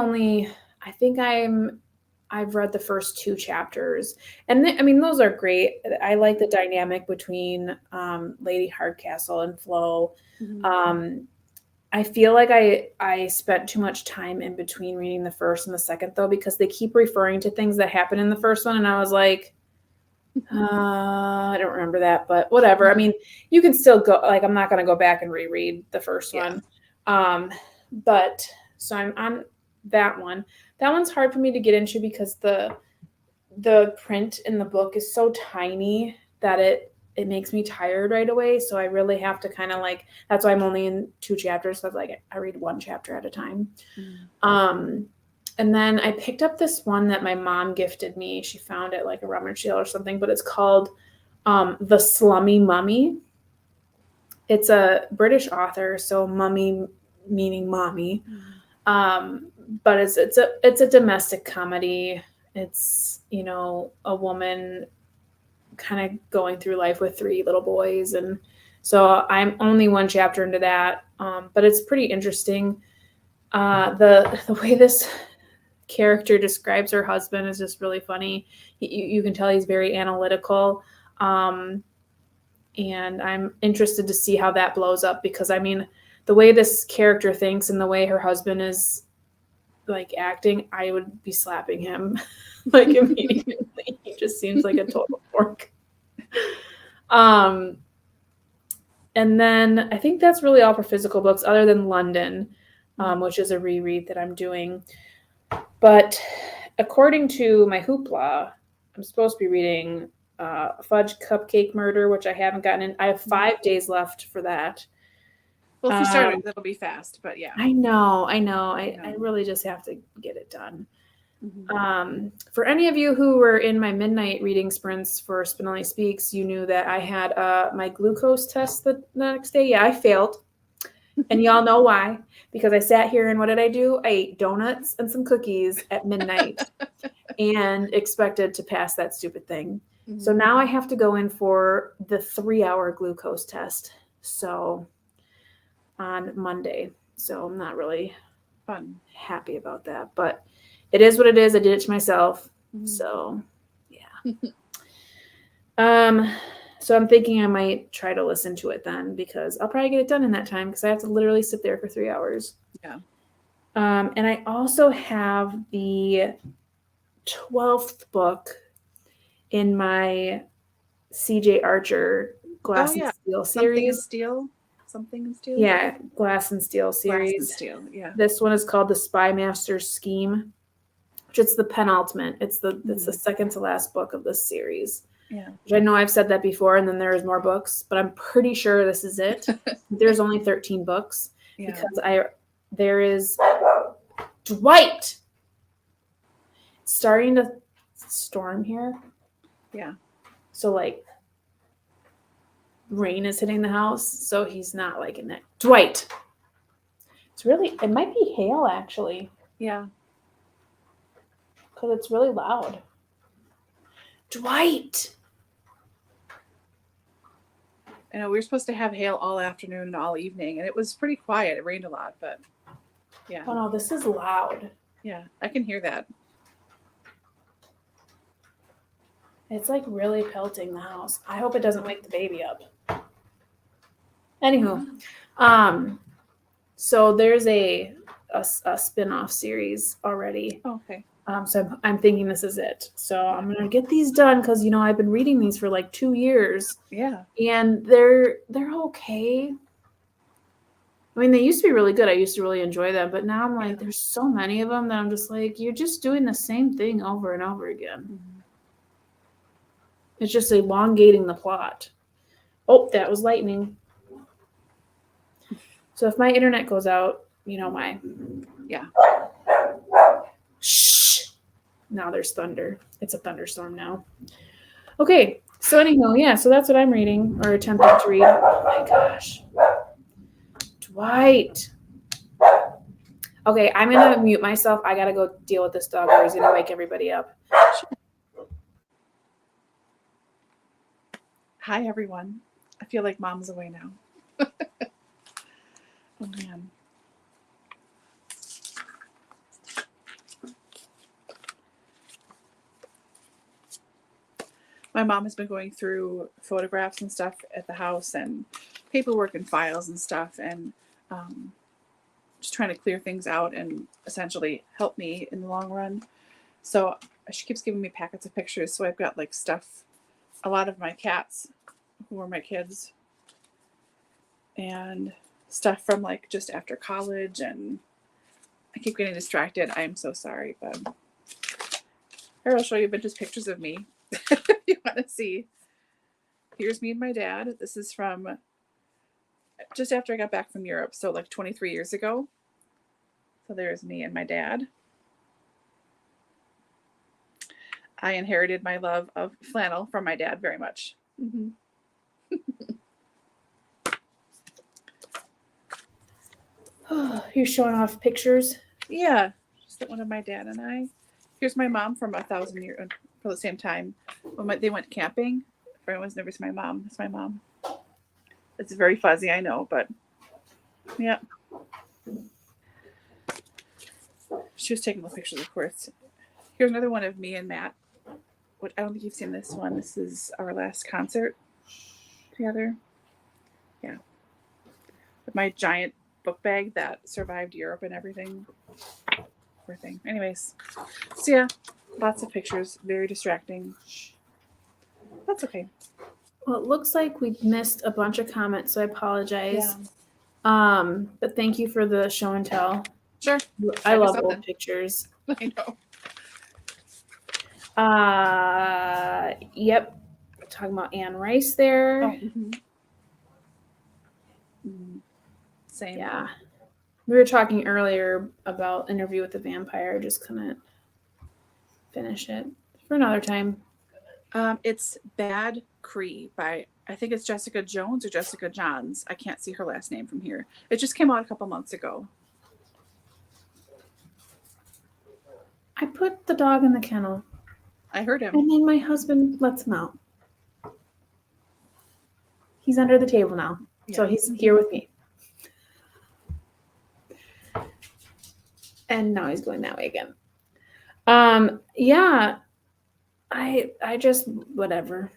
I've read the first 2 chapters, and those are great. I like the dynamic between Lady Hardcastle and Flo. I feel like I spent too much time in between reading the first and the second, though, because they keep referring to things that happened in the first one, and I was like, I don't remember that, but whatever. You can still go. Like, I'm not going to go back and reread the first one. But so I'm on that one. That one's hard for me to get into because the print in the book is so tiny that it makes me tired right away. So I really have to kind of that's why I'm only in 2 chapters. So I read 1 chapter at a time. And then I picked up this one that my mom gifted me. She found it like a rummage sale or something, but it's called The Slummy Mummy. It's a British author, so mummy meaning mommy. But it's a domestic comedy. It's, a woman kind of going through life with 3 little boys. And so I'm only 1 chapter into that. But it's pretty interesting. The way this character describes her husband is just really funny. You can tell he's very analytical. And I'm interested to see how that blows up because, the way this character thinks and the way her husband is acting, I would be slapping him immediately. He just seems like a total dork. And then I think that's really all for physical books other than London, which is a reread that I'm doing. But according to my Hoopla, I'm supposed to be reading Fudge Cupcake Murder, which I haven't gotten in. I have 5 days left for that. Well, if you start it, that'll be fast, but yeah. I know. I really just have to get it done. For any of you who were in my midnight reading sprints for Spenelli Speaks, you knew that I had my glucose test the next day. Yeah, I failed. And y'all know why. Because I sat here and what did I do? I ate donuts and some cookies at midnight and expected to pass that stupid thing. So now I have to go in for the 3-hour glucose test. So on Monday. So I'm not really happy about that. But it is what it is. I did it to myself. So yeah. So I'm thinking I might try to listen to it then because I'll probably get it done in that time because I have to literally sit there for 3 hours. Yeah. And I also have the 12th book in my CJ Archer Glass and Steel series. Something in Steel? Yeah, Glass and Steel series. Glass and Steel, yeah. This one is called The Spy Master's Scheme, which it's the penultimate. It's the second to last book of this series. Yeah. Which I know I've said that before, and then there's more books, but I'm pretty sure this is it. There's only 13 books because there is Dwight starting to storm here. Yeah. So like rain is hitting the house, so he's not like in that. Dwight. It might be hail actually, Yeah. because it's really loud. Dwight. I know we were supposed to have hail all afternoon and all evening, and it was pretty quiet. It rained a lot, but yeah. Oh no, this is loud. Yeah, I can hear that. It's like really pelting the house. I hope it doesn't wake the baby up. Anywho, so there's a spin-off series already. Oh, okay. So I'm thinking this is it. So I'm gonna get these done because I've been reading these for like 2 years. Yeah. And they're okay. I mean, they used to be really good. I used to really enjoy them, but now I'm like, there's so many of them that I'm just like, you're just doing the same thing over and over again. Mm-hmm. It's just elongating the plot. Oh, that was lightning. So if my internet goes out, why. Yeah. Shh. Now there's thunder. It's a thunderstorm now. Okay. So anyhow, yeah. So that's what I'm reading or attempting to read. Oh my gosh. Dwight. Okay, I'm gonna mute myself. I gotta go deal with this dog, or he's gonna wake everybody up. Hi, everyone. I feel like mom's away now. Oh, man. My mom has been going through photographs and stuff at the house and paperwork and files and stuff, and just trying to clear things out and essentially help me in the long run. So she keeps giving me packets of pictures. So I've got like stuff, a lot of my cats who are my kids, and stuff from like just after college, and I keep getting distracted. I'm so sorry, but here I'll show you a bunch of pictures of me if you want to see. Here's me and my dad. This is from just after I got back from Europe, so like 23 years ago. So there's me and my dad. I inherited my love of flannel from my dad very much. Mm-hmm. You're showing off pictures? Yeah, just one of my dad and I. Here's my mom from 1,000 years for the same time when they went camping. If anyone's never seen my mom, it's my mom. It's very fuzzy, I know, but yeah. She was taking the pictures, of course. Here's another one of me and Matt. I don't think you've seen this one. This is our last concert together. Yeah. With my giant book bag that survived Europe and everything. Poor thing. Anyways. So yeah, lots of pictures. Very distracting. That's okay. Well, it looks like we missed a bunch of comments, so I apologize. Yeah. But thank you for the show and tell. Sure. I love old pictures. I know. Yep. We're talking about Anne Rice there. Oh, mm-hmm. Mm-hmm. Same. Yeah. We were talking earlier about Interview with the Vampire. Just couldn't finish it for another time. It's Bad Cree by, I think it's Jessica Jones or Jessica Johns. I can't see her last name from here. It just came out a couple months ago. I put the dog in the kennel. I heard him. And then my husband lets him out. He's under the table now. Yeah. So he's here with me. And now he's going that way again. Yeah. I just, whatever.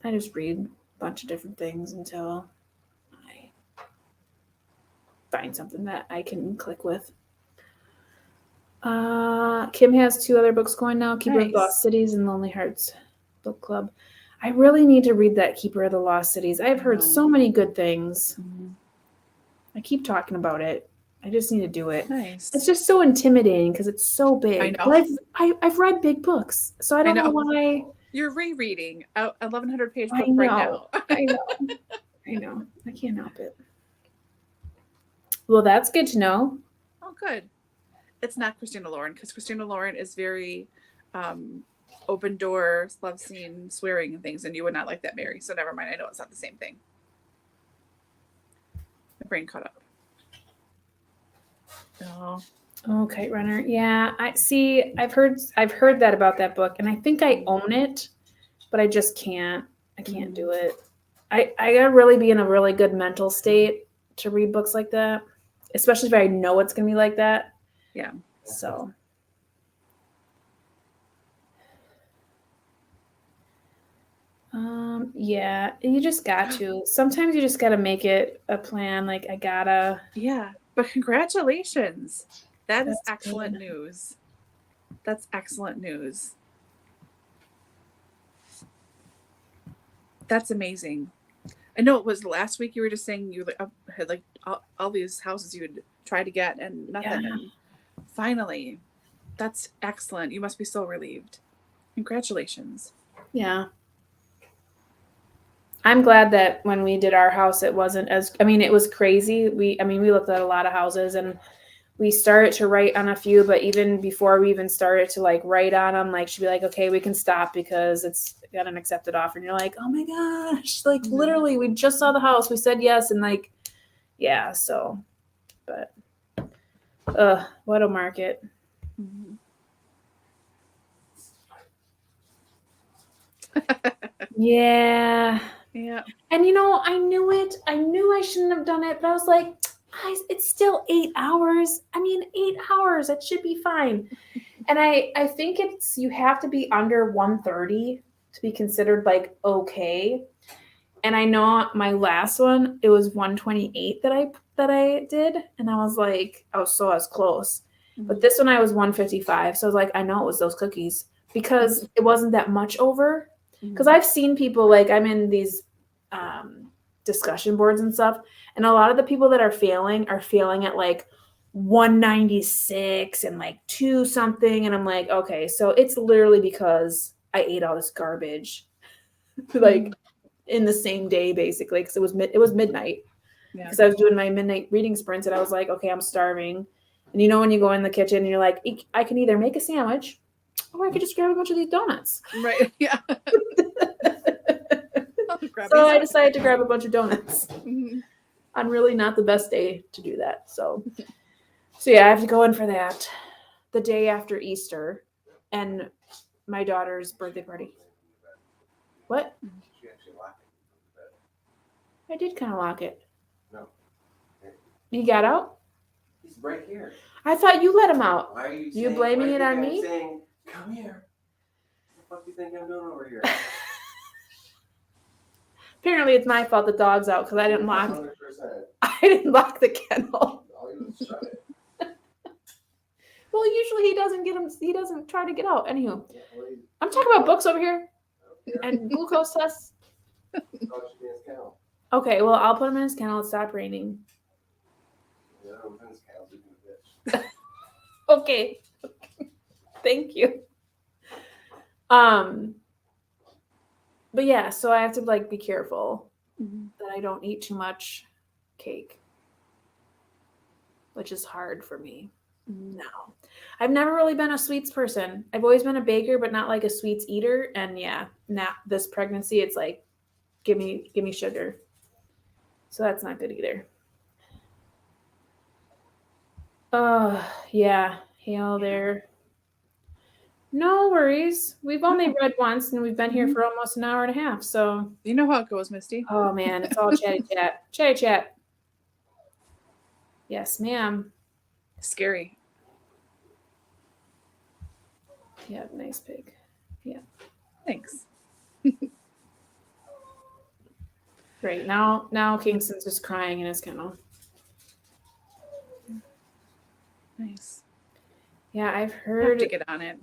I just read a bunch of different things until I find something that I can click with. Kim has 2 other books going now. Keeper of the Lost Cities and Lonely Hearts Book Club. I really need to read that Keeper of the Lost Cities. I've heard so many good things. Mm-hmm. I keep talking about it. I just need to do it. Nice. It's just so intimidating because it's so big. I know. I've read big books, so I don't know why. You're rereading a 1,100-page book right now. I know. I can't help it. Well, that's good to know. Oh, good. It's not Christina Lauren, because Christina Lauren is very open door, love scene, swearing and things, and you would not like that, Mary. So never mind. I know it's not the same thing. My brain caught up. Oh. Oh, Kite Runner. Yeah, I see. I've heard that about that book, and I think I own it, but I just can't. I can't do it. I gotta really be in a really good mental state to read books like that, especially if I know it's gonna be like that. Yeah. So. Yeah, you just got to. Sometimes you just gotta make it a plan. Like I gotta. Yeah, but congratulations. That's excellent good news. That's excellent news. That's amazing. I know it was last week you were just saying you had like all these houses you would try to get and nothing. Yeah. And finally, that's excellent. You must be so relieved. Congratulations. Yeah. I'm glad that when we did our house, it wasn't as, I mean, it was crazy. We looked at a lot of houses and we started to write on a few, but even before we even started to like write on them, like she'd be like, okay, we can stop because it's got an accepted offer. And you're like, oh my gosh, like literally we just saw the house. We said yes. And like, yeah, so, but, what a market. Mm-hmm. Yeah. Yeah. And I knew it. I knew I shouldn't have done it, but I was like, it's still 8 hours. I mean, 8 hours. It should be fine. And I think you have to be under 130 to be considered like okay. And I know my last one, it was 128 that I did, and I was like, I was close. Mm-hmm. But this one I was 155, so I was like, I know it was those cookies because it wasn't that much over. Because I've seen people, like I'm in these discussion boards and stuff, and a lot of the people that are failing at like 196 and like 2 something, and I'm like, okay, so it's literally because I ate all this garbage like in the same day basically, because it was midnight. Yeah. Because I was doing my midnight reading sprints and I was like, okay, I'm starving. And when you go in the kitchen and you're like, I can either make a sandwich or I could just grab a bunch of these donuts. Right. Yeah. So I decided to grab a bunch of donuts. Mm-hmm. On really not the best day to do that. So yeah, I have to go in for that the day after Easter and my daughter's birthday party. What? I did kind of lock it. No. He got out? He's right here. I thought you let him out. Why are you You blaming it on me? Saying, come here. What the fuck do you think I'm doing over here? Apparently it's my fault the dog's out because I didn't lock 100%. I didn't lock the kennel. All you do is shut it. Well, usually he doesn't try to get out. Anywho. I'm talking about books over here and glucose tests. Okay, well, I'll put him in his kennel. It's stop raining. Okay. Thank you. But yeah, so I have to like be careful that I don't eat too much cake, which is hard for me. No, I've never really been a sweets person. I've always been a baker, but not like a sweets eater. And yeah, now this pregnancy, it's like, give me sugar. So that's not good either. Yeah, hail there. No worries. We've only read once, and we've been here for almost an hour and a half. So you know how it goes, Misty. Oh man, it's all chatty chat. Yes, ma'am. Scary. Yeah, nice pig. Yeah. Thanks. Great. Now Kingston's just crying in his kennel. Nice. Yeah, I've I have heard to get on it.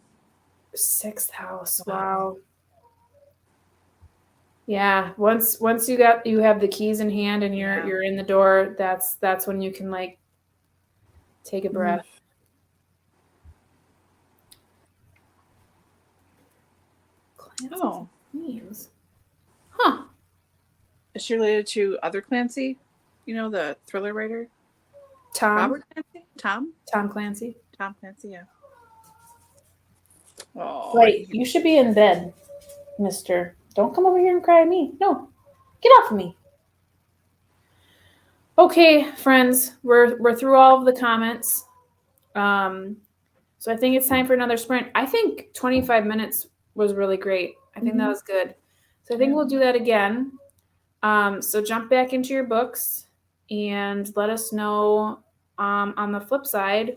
6th house. Wow. Yeah. Once you have the keys in hand and you're in the door, that's when you can like take a breath. Oh. Means. Huh. Is she related to other Clancy? You know, the thriller writer? Tom. Robert Clancy? Tom? Tom Clancy. Tom Clancy, yeah. Oh, Right. You should be in bed, mister. Don't come over here and cry at me. No. Get off of me. Okay, friends, we're through all of the comments. So I think it's time for another sprint. I think 25 minutes was really great. I think that was good. So I think we'll do that again. So jump back into your books and let us know on the flip side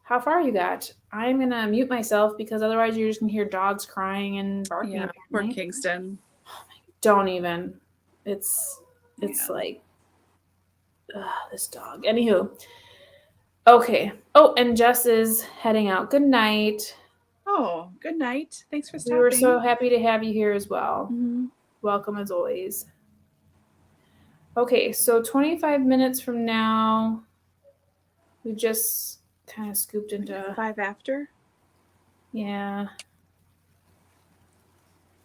how far you got. I'm going to mute myself because otherwise you're just going to hear dogs crying and barking. Yeah, poor Kingston. Don't even. It's like, this dog. Anywho. Okay. Oh, and Jess is heading out. Good night. Oh, good night. Thanks for stopping. We were so happy to have you here as well. Mm-hmm. Welcome as always. Okay, so 25 minutes from now, we just kind of scooped into 5 after. Yeah.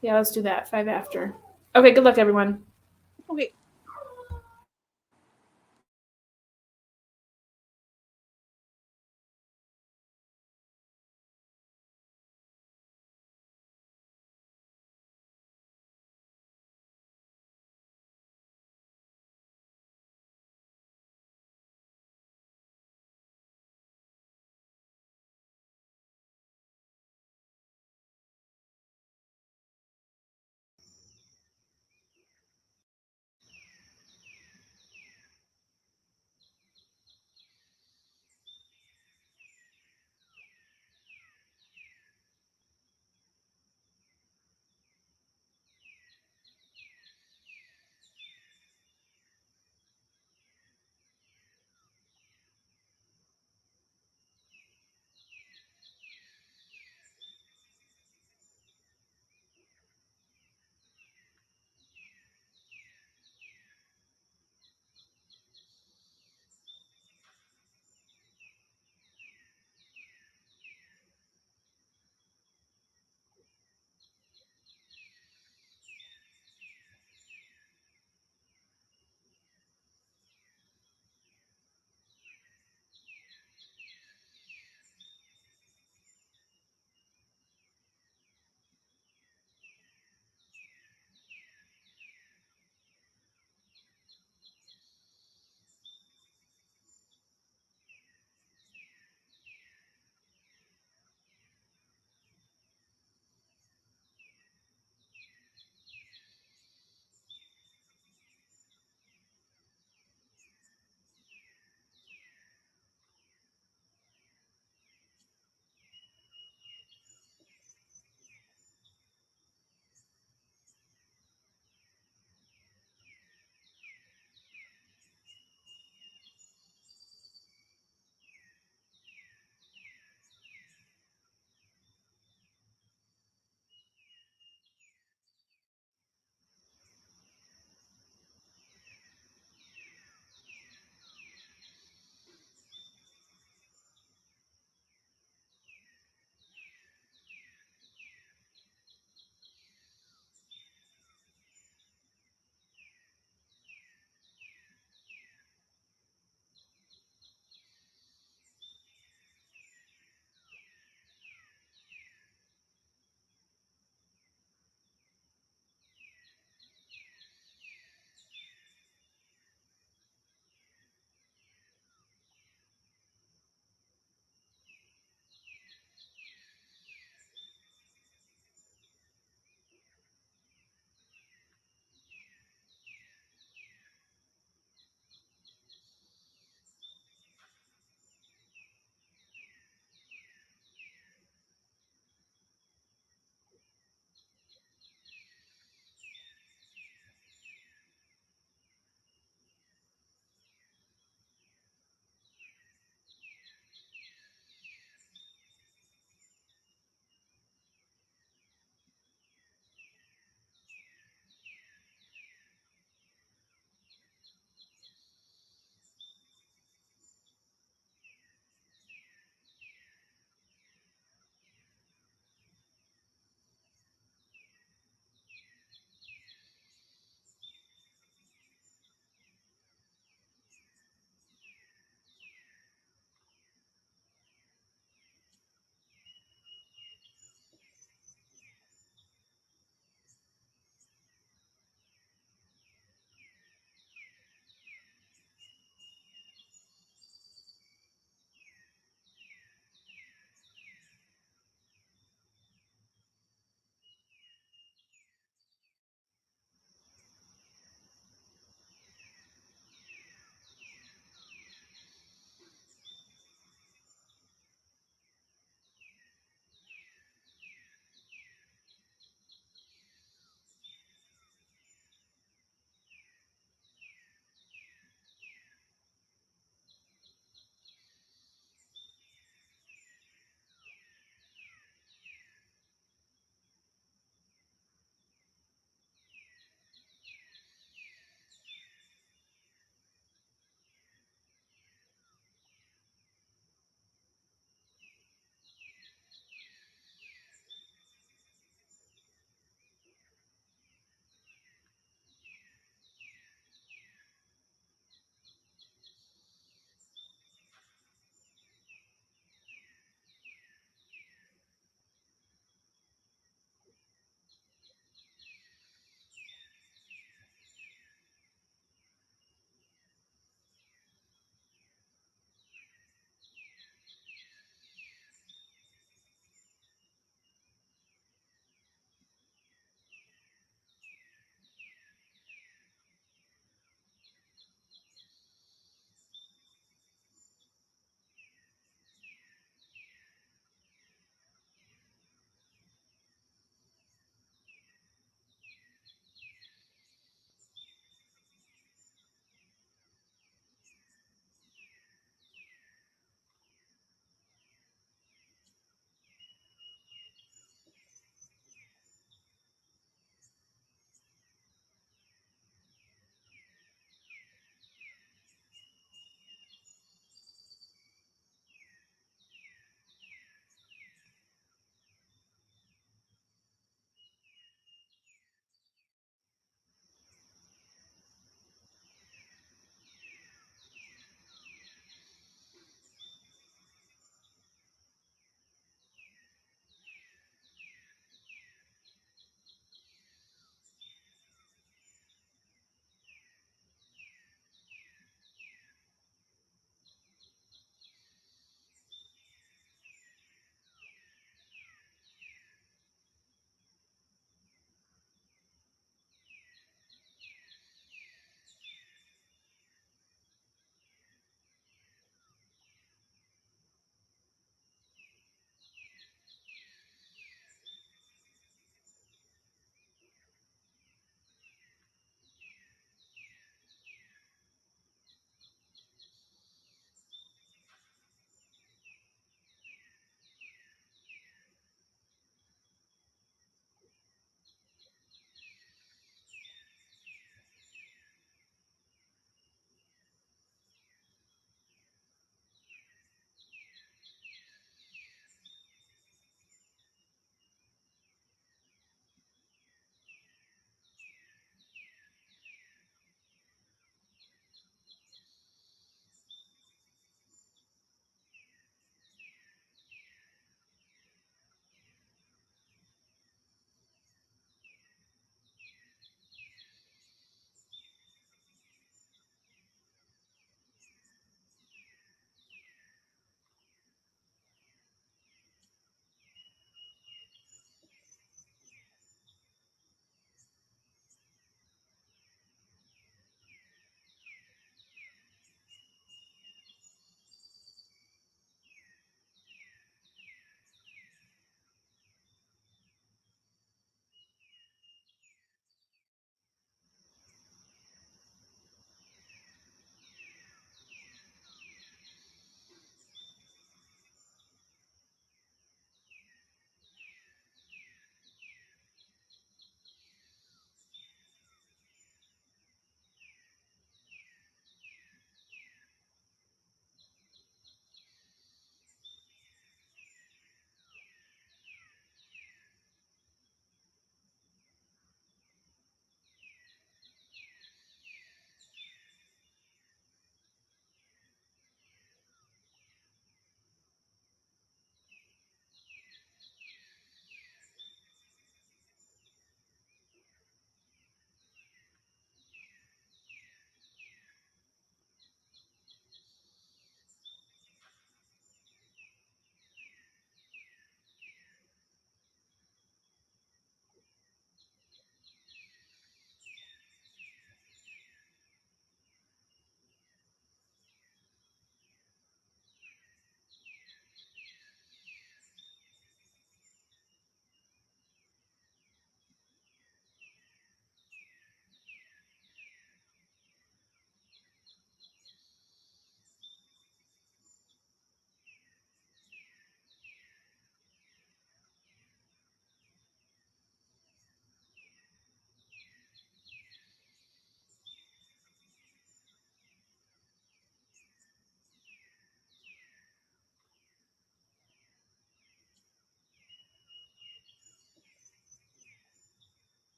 Yeah, let's do that. 5 after. Okay, good luck, everyone. Okay.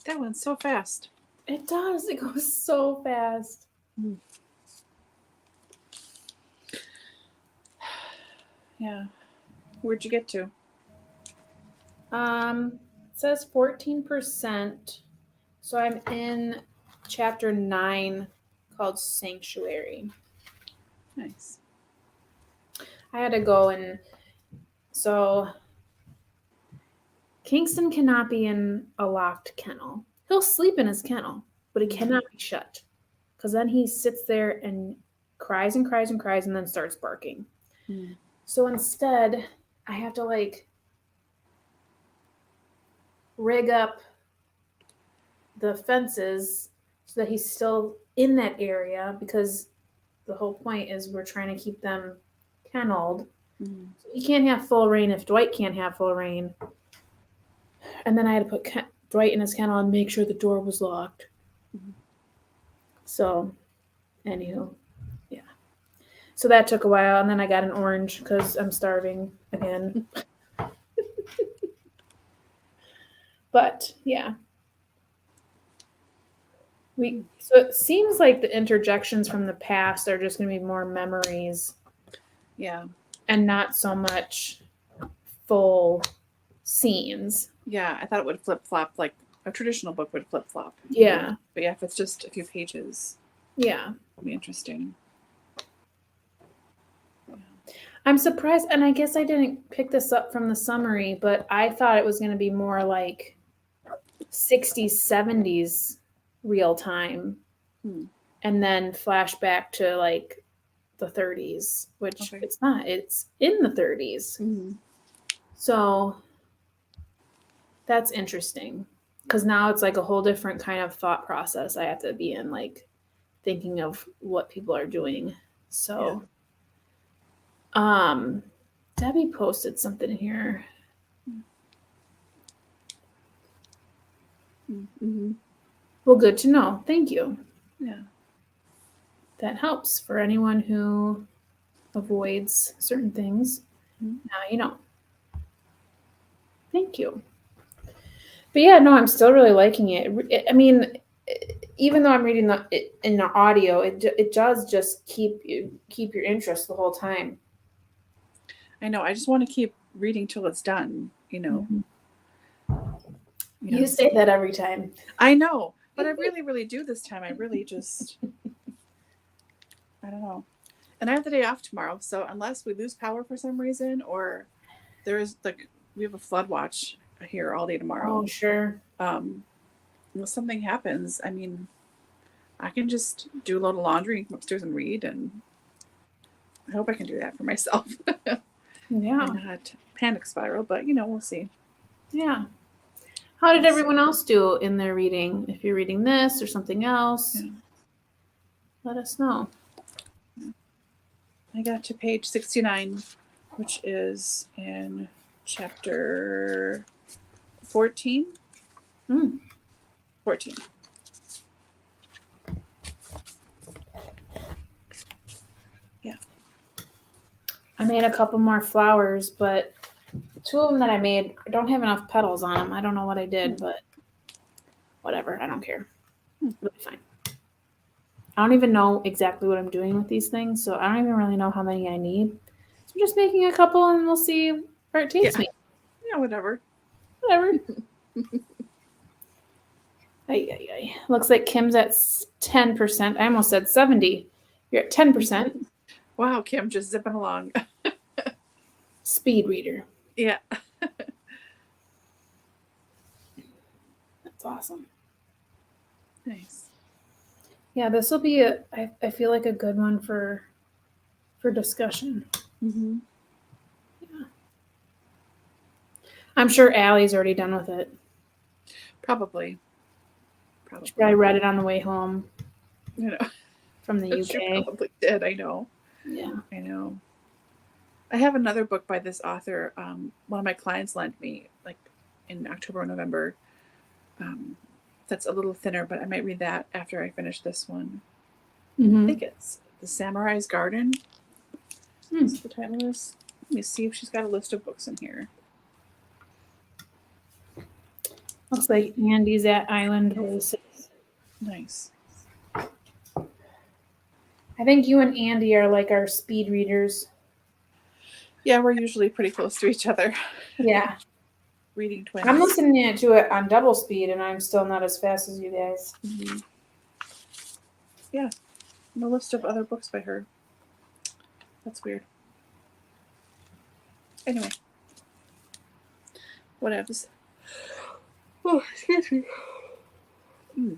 That went so fast. It does. It goes so fast. Yeah. Where'd you get to? It says 14%. So I'm in chapter 9 called Sanctuary. Nice. I had to go and so Kingston cannot be in a locked kennel. He'll sleep in his kennel, but it cannot be shut. Because then he sits there and cries and cries and cries and then starts barking. Mm. So instead, I have to like rig up the fences so that he's still in that area, because the whole point is we're trying to keep them kenneled. Mm. So he can't have full reign if Dwight can't have full reign. And then I had to put Dwight in his kennel and make sure the door was locked. Mhm. So, anywho, yeah. So that took a while, and then I got an orange because I'm starving again. But yeah, so it seems like the interjections from the past are just going to be more memories. Yeah. And not so much full scenes. Yeah, I thought it would flip flop like a traditional book would flip flop. Yeah. But yeah, if it's just a few pages, yeah, it'll be interesting. I'm surprised, and I guess I didn't pick this up from the summary, but I thought it was going to be more like 60s, 70s real time, and then flashback to like the 30s, which it's not. It's in the 30s. Mm-hmm. So that's interesting, because now it's like a whole different kind of thought process I have to be in, like thinking of what people are doing. So Debbie posted something here. Mm-hmm. Well, good to know. Thank you. Yeah. That helps for anyone who avoids certain things. Mm-hmm. Now you know. Thank you. But yeah, no, I'm still really liking it. I mean, even though I'm reading in the audio, it does just keep your interest the whole time. I know. I just want to keep reading till it's done. You know. You say that every time. I know, but I really, really do this time. I really just, I don't know. And I have the day off tomorrow, so unless we lose power for some reason, or there is we have a flood watch here all day tomorrow. Oh, sure. Unless something happens, I mean, I can just do a load of laundry and come upstairs and read, and I hope I can do that for myself. Yeah. And not panic spiral, but we'll see. Yeah. How did everyone else do in their reading? If you're reading this or something else, let us know. I got to page 69, which is in chapter 14. 14. Yeah. I made a couple more flowers, but 2 of them that I made don't have enough petals on them. I don't know what I did, but whatever. I don't care. It'll be fine. I don't even know exactly what I'm doing with these things, so I don't even really know how many I need. So I'm just making a couple, and we'll see where it takes me. Yeah, whatever. Looks like Kim's at 10%. I almost said 70. You're at 10%. Wow, Kim, just zipping along. Speed reader. Yeah. That's awesome. Nice. Yeah, this will be I feel like a good one for discussion. Mm-hmm. Yeah. I'm sure Allie's already done with it. Probably. She probably read it on the way home. From the UK. She probably did, I know. Yeah. I know. I have another book by this author. One of my clients lent me like in October or November. That's a little thinner, but I might read that after I finish this one. Mm-hmm. I think it's The Samurai's Garden. Is the title of this? Let me see if she's got a list of books in here. Looks like Andy's at Island Voices. Nice. I think you and Andy are like our speed readers. Yeah, we're usually pretty close to each other. Yeah. Reading twins. I'm listening to it on double speed, and I'm still not as fast as you guys. Mm-hmm. Yeah. No list of other books by her. That's weird. Anyway. Whatevs. Oh, excuse me. Mm.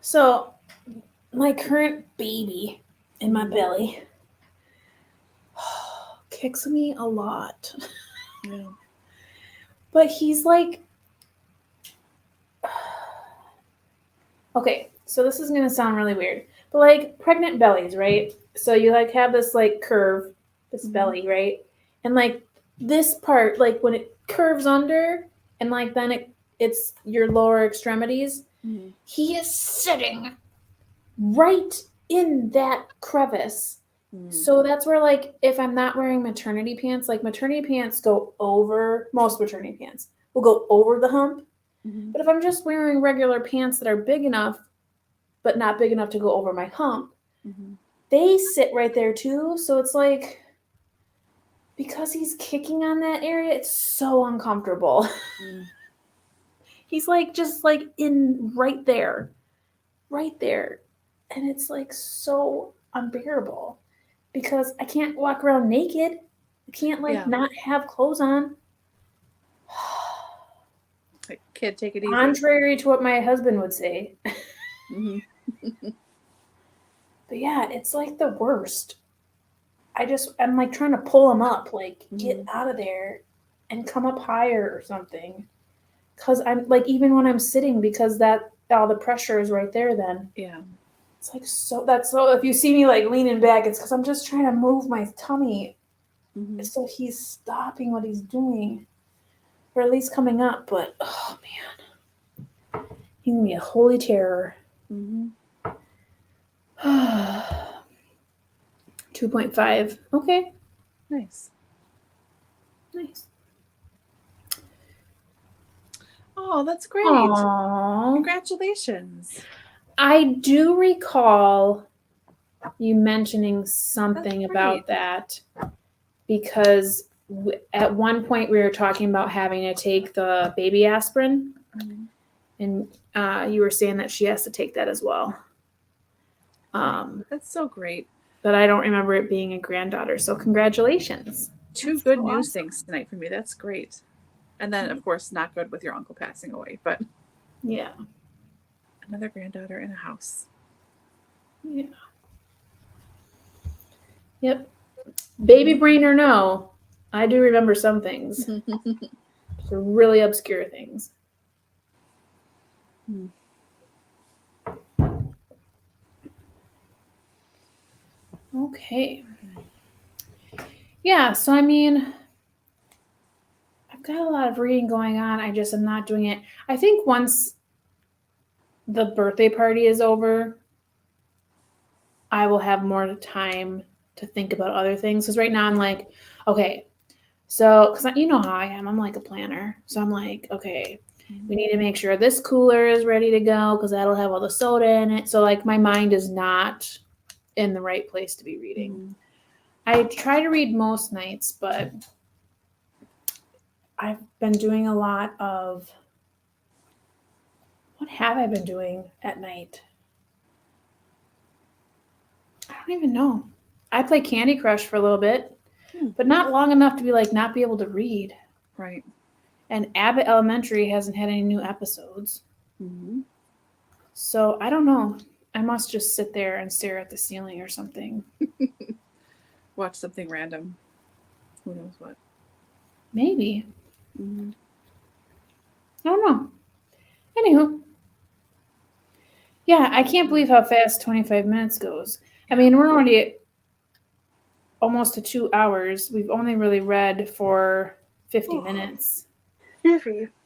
So, my current baby in my belly kicks me a lot. Yeah. But he's like, okay, so this is going to sound really weird, but like pregnant bellies, right? So you like have this like curve, this belly, right? And like this part, like when it curves under and like then it's your lower extremities, he is sitting right in that crevice. So that's where, like, if I'm not wearing maternity pants, like maternity pants go over, most maternity pants will go over the hump. But if I'm just wearing regular pants that are big enough, but not big enough to go over my hump, they sit right there too. So it's like, because he's kicking on that area, it's so uncomfortable. He's like, just like in right there. And it's like so unbearable. Because I can't walk around naked. I can't not have clothes on. Like, kid, take it easy. Contrary to what my husband would say. But yeah, it's like the worst. I'm like trying to pull him up, like get out of there and come up higher or something. Because I'm like, even when I'm sitting, because all the pressure is right there then. Yeah. It's like so if you see me like leaning back, it's because I'm just trying to move my tummy so he's stopping what he's doing, or at least coming up. But oh man, he's gonna be a holy terror. 2.5. Okay. Nice. Oh, that's great. Aww. Congratulations. I do recall you mentioning something about that, because at one point we were talking about having to take the baby aspirin, and you were saying that she has to take that as well. That's so great. But I don't remember it being a granddaughter, so congratulations. Two good news things tonight for me. That's great. And then, of course, not good with your uncle passing away, but yeah, another granddaughter in a house. Yeah. Yep. Baby brain or no, I do remember some things. They're really obscure things. Okay. Yeah, so I mean, I've got a lot of reading going on. I just am not doing it. I think once the birthday party is over, I will have more time to think about other things. Because right now I'm like, okay, so, because you know how I am. I'm like a planner. So I'm like, okay, we need to make sure this cooler is ready to go because that'll have all the soda in it. So like my mind is not in the right place to be reading. I try to read most nights, but I've been doing a lot of, what have I been doing at night? I don't even know. I play Candy Crush for a little bit, but not long enough to be like not be able to read. Right. And Abbott Elementary hasn't had any new episodes. So I don't know. I must just sit there and stare at the ceiling or something. Watch something random. Who knows what? Maybe. I don't know. Anywho. Yeah, I can't believe how fast 25 minutes goes. I mean, we're already at almost to 2 hours. We've only really read for 50 minutes.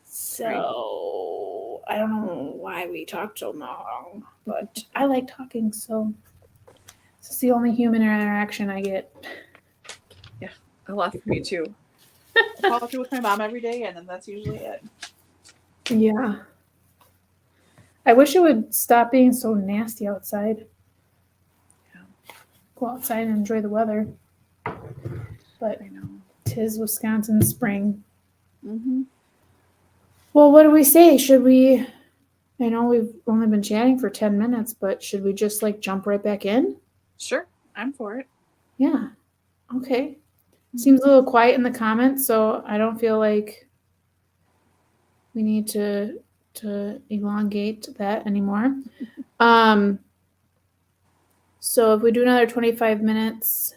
So I don't know why we talked so long, but I like talking, so it's the only human interaction I get. Yeah, a lot for me too. I follow through with my mom every day, and then that's usually it. Yeah. I wish it would stop being so nasty outside. Yeah. Go outside and enjoy the weather. But I know. 'tis Wisconsin spring. Mm-hmm. Well, what do we say? Should we? I know we've only been chatting for 10 minutes, but should we just like jump right back in? Sure, I'm for it. Yeah. Okay. Seems a little quiet in the comments, so I don't feel like we need to elongate that anymore. So if we do another 25 minutes,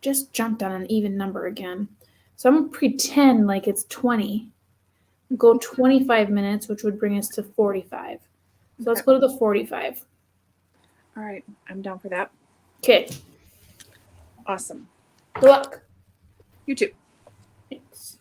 just jumped on an even number again. So I'm gonna pretend like it's 20. Go 25 minutes, which would bring us to 45. So let's Okay. go to the 45. All right, I'm down for that. Okay. Awesome. Good luck. You too. Thanks.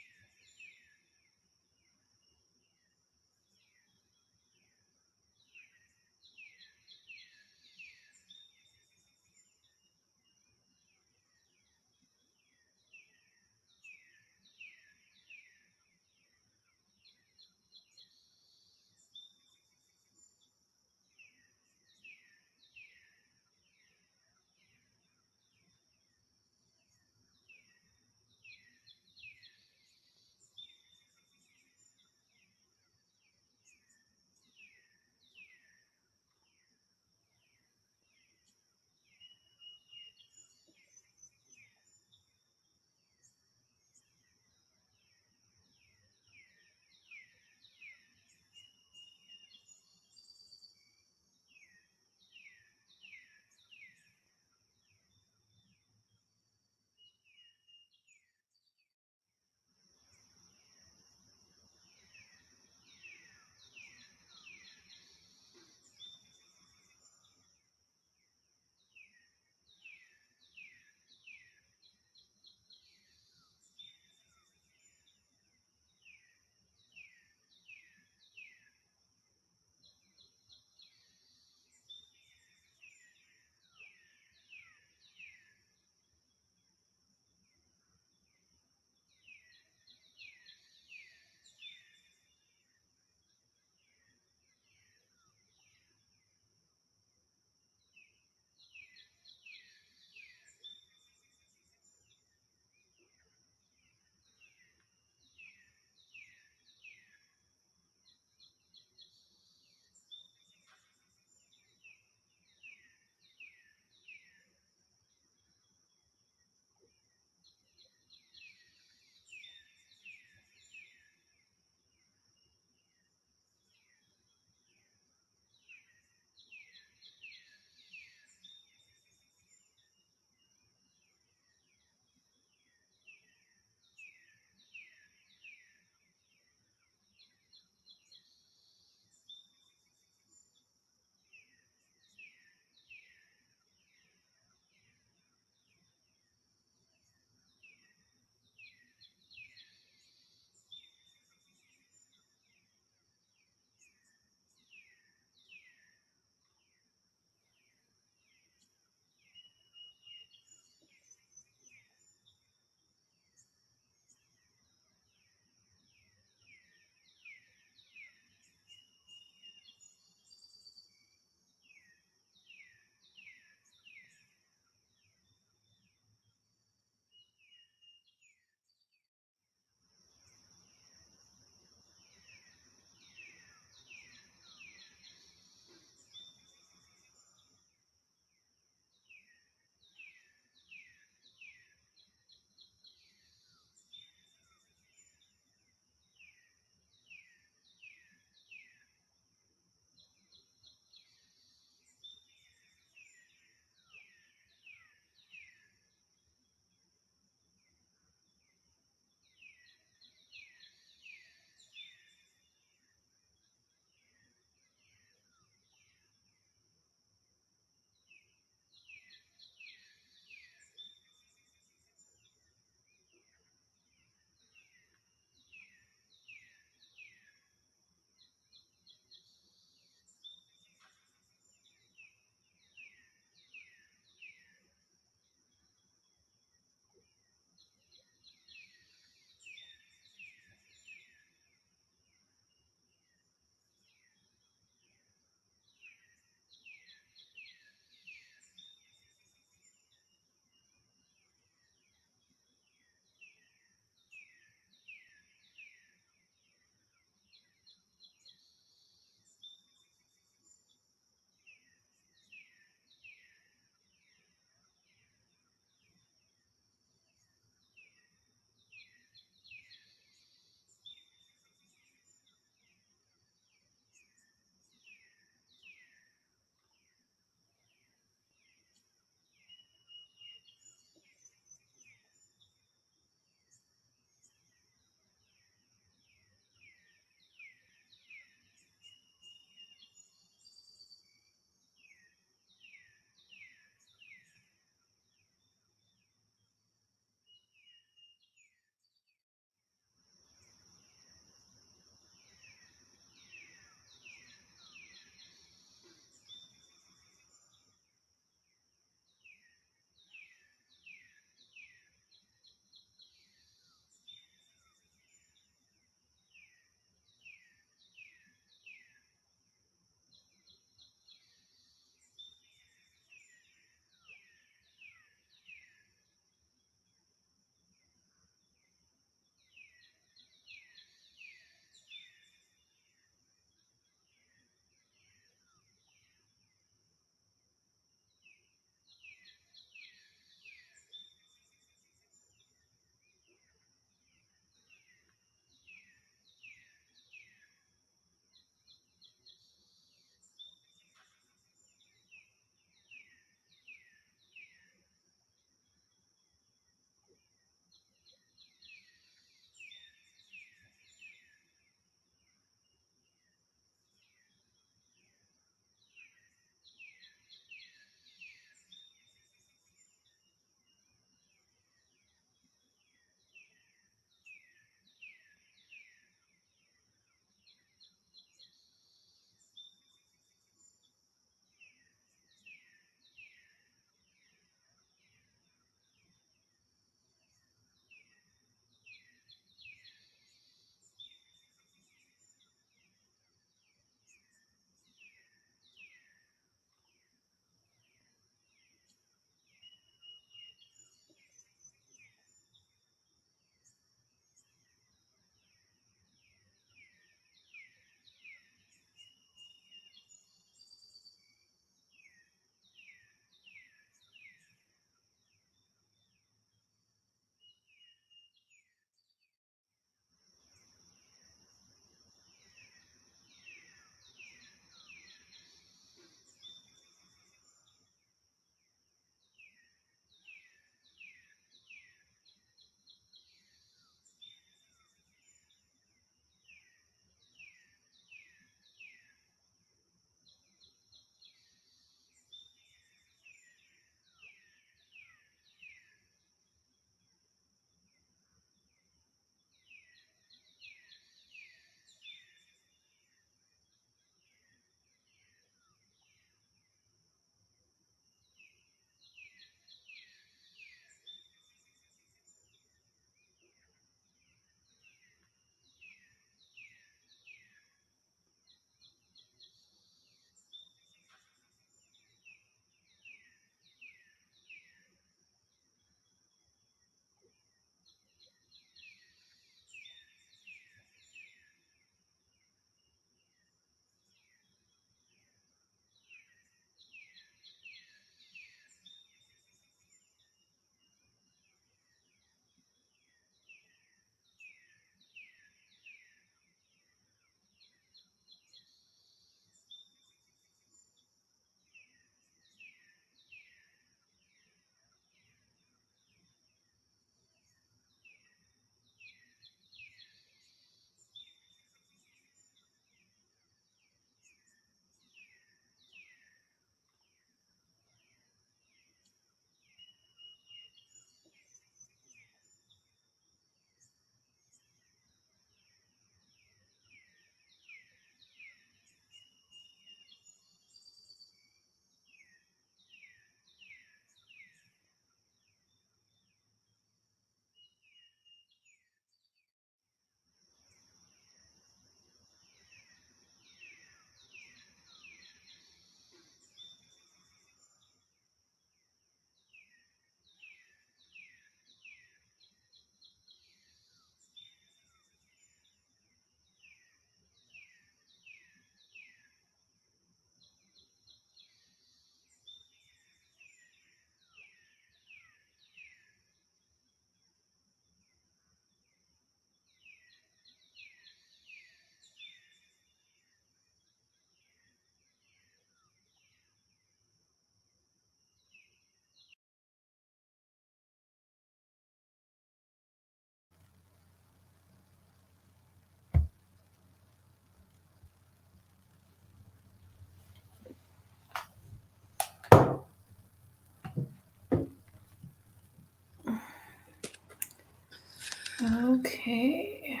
Okay.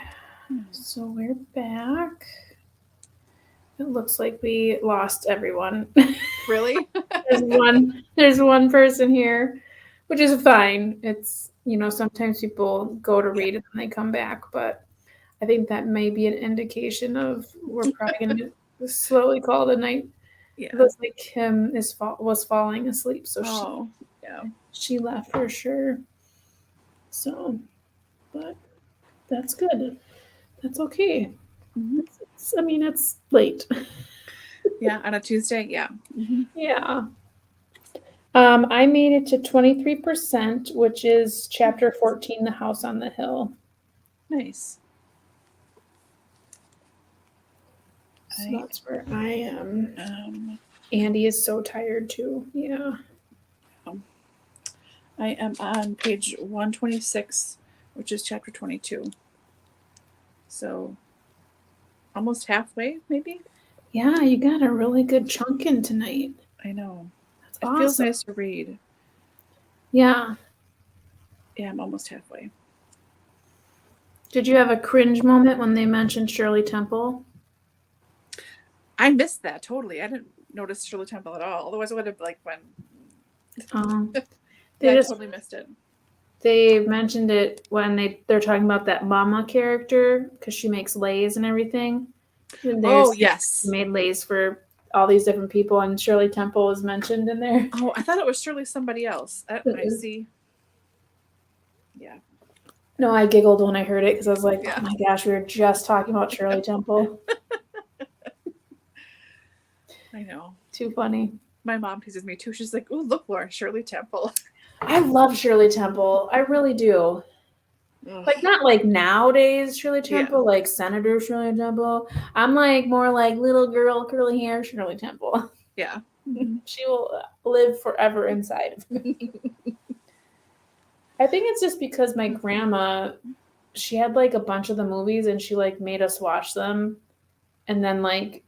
So we're back. It looks like we lost everyone. Really? There's one person here, which is fine. It's, sometimes people go to read and then they come back, but I think that may be an indication of we're probably going to slowly call the night. Yeah. It looks like Kim was falling asleep, so yeah. she left for sure. So, but that's good. That's okay. Mm-hmm. It's late. Yeah, on a Tuesday. Yeah. Mm-hmm. Yeah. I made it to 23%, which is chapter 14, The House on the Hill. Nice. So that's where I am. Andy is so tired too. Yeah. I am on page 126, which is chapter 22. So almost halfway, maybe? Yeah, you got a really good chunk in tonight. I know. That's it awesome. feels nice to read. Yeah. Yeah, I'm almost halfway. Did you have a cringe moment when they mentioned Shirley Temple? I missed that totally. I didn't notice Shirley Temple at all. Otherwise, I would have when. I totally missed it. They mentioned it when they're talking about that mama character because she makes lays and everything. And yes. She made lays for all these different people, and Shirley Temple was mentioned in there. Oh, I thought it was Shirley somebody else. I see. Yeah. No, I giggled when I heard it because I was like, oh my gosh, we were just talking about Shirley Temple. I know. Too funny. My mom teases me too. She's like, "Oh, look, Laura, Shirley Temple." I love Shirley Temple. I really do. Ugh. Like, not like nowadays Shirley Temple, like Senator Shirley Temple. I'm like more like little girl, curly hair Shirley Temple. Yeah. She will live forever inside of me. I think it's just because my grandma, she had like a bunch of the movies and she like made us watch them. And then like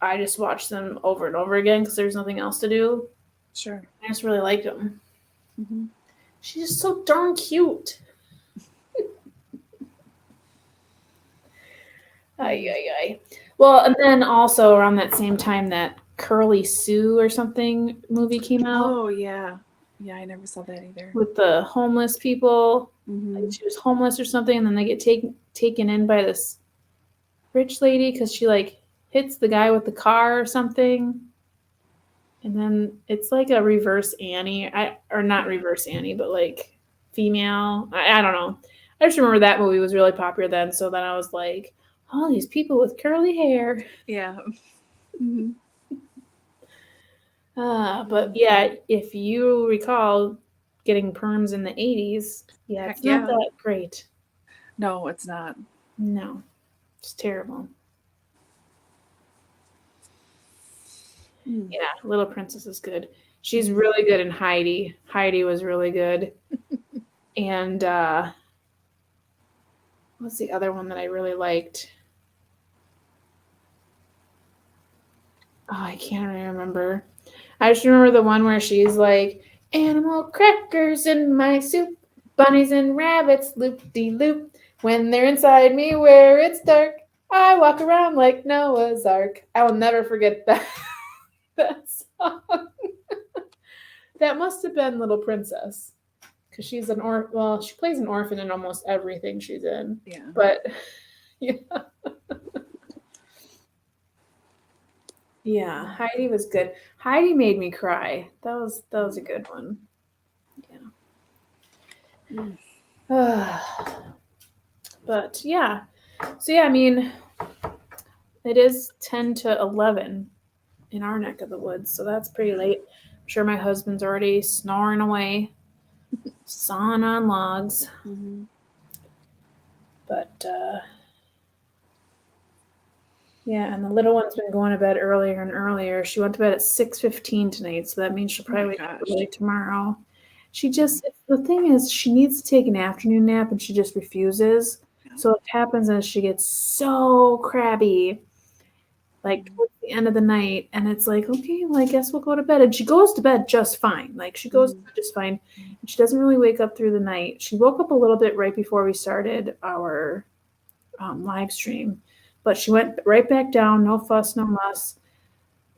I just watched them over and over again because there's nothing else to do. Sure. I just really liked them. Mm-hmm. She's just so darn cute. Ay. Well, and then also around that same time that Curly Sue or something movie came out. Oh, yeah. Yeah, I never saw that either. With the homeless people. Mm-hmm. Like she was homeless or something, and then they get taken in by this rich lady because she like hits the guy with the car or something. And then it's like a reverse Annie. Or not reverse Annie, but like female. I don't know. I just remember that movie was really popular then. So then I was like, all these people with curly hair. Yeah. Mm-hmm. But yeah, if you recall getting perms in the 80s, it's not that great. No, it's not. No, it's terrible. Yeah, Little Princess is good. She's really good in Heidi. Heidi was really good. And what's the other one that I really liked? Oh, I can't really remember. I just remember the one where she's like, animal crackers in my soup, bunnies and rabbits, loop-de-loop. When they're inside me where it's dark, I walk around like Noah's Ark. I will never forget that, that song. That must have been Little Princess. Because she's an orphan. Well, she plays an orphan in almost everything she's in. Yeah. But, yeah. Yeah, Heidi was good. Heidi made me cry. That was a good one. Yeah. But yeah. So yeah, I mean, it is 10 to 11 in our neck of the woods, so that's pretty late. I'm sure my husband's already snoring away, sawing on logs. Mm-hmm. But yeah, and the little one's been going to bed earlier and earlier. She went to bed at 6:15 tonight, so that means she'll probably wake up early tomorrow. The thing is, she needs to take an afternoon nap, and she just refuses. So what happens is she gets so crabby, like towards the end of the night, and it's like, okay, well, I guess we'll go to bed. And she goes to bed just fine. Like she goes to bed just fine. And she doesn't really wake up through the night. She woke up a little bit right before we started our live stream, but she went right back down, no fuss, no muss.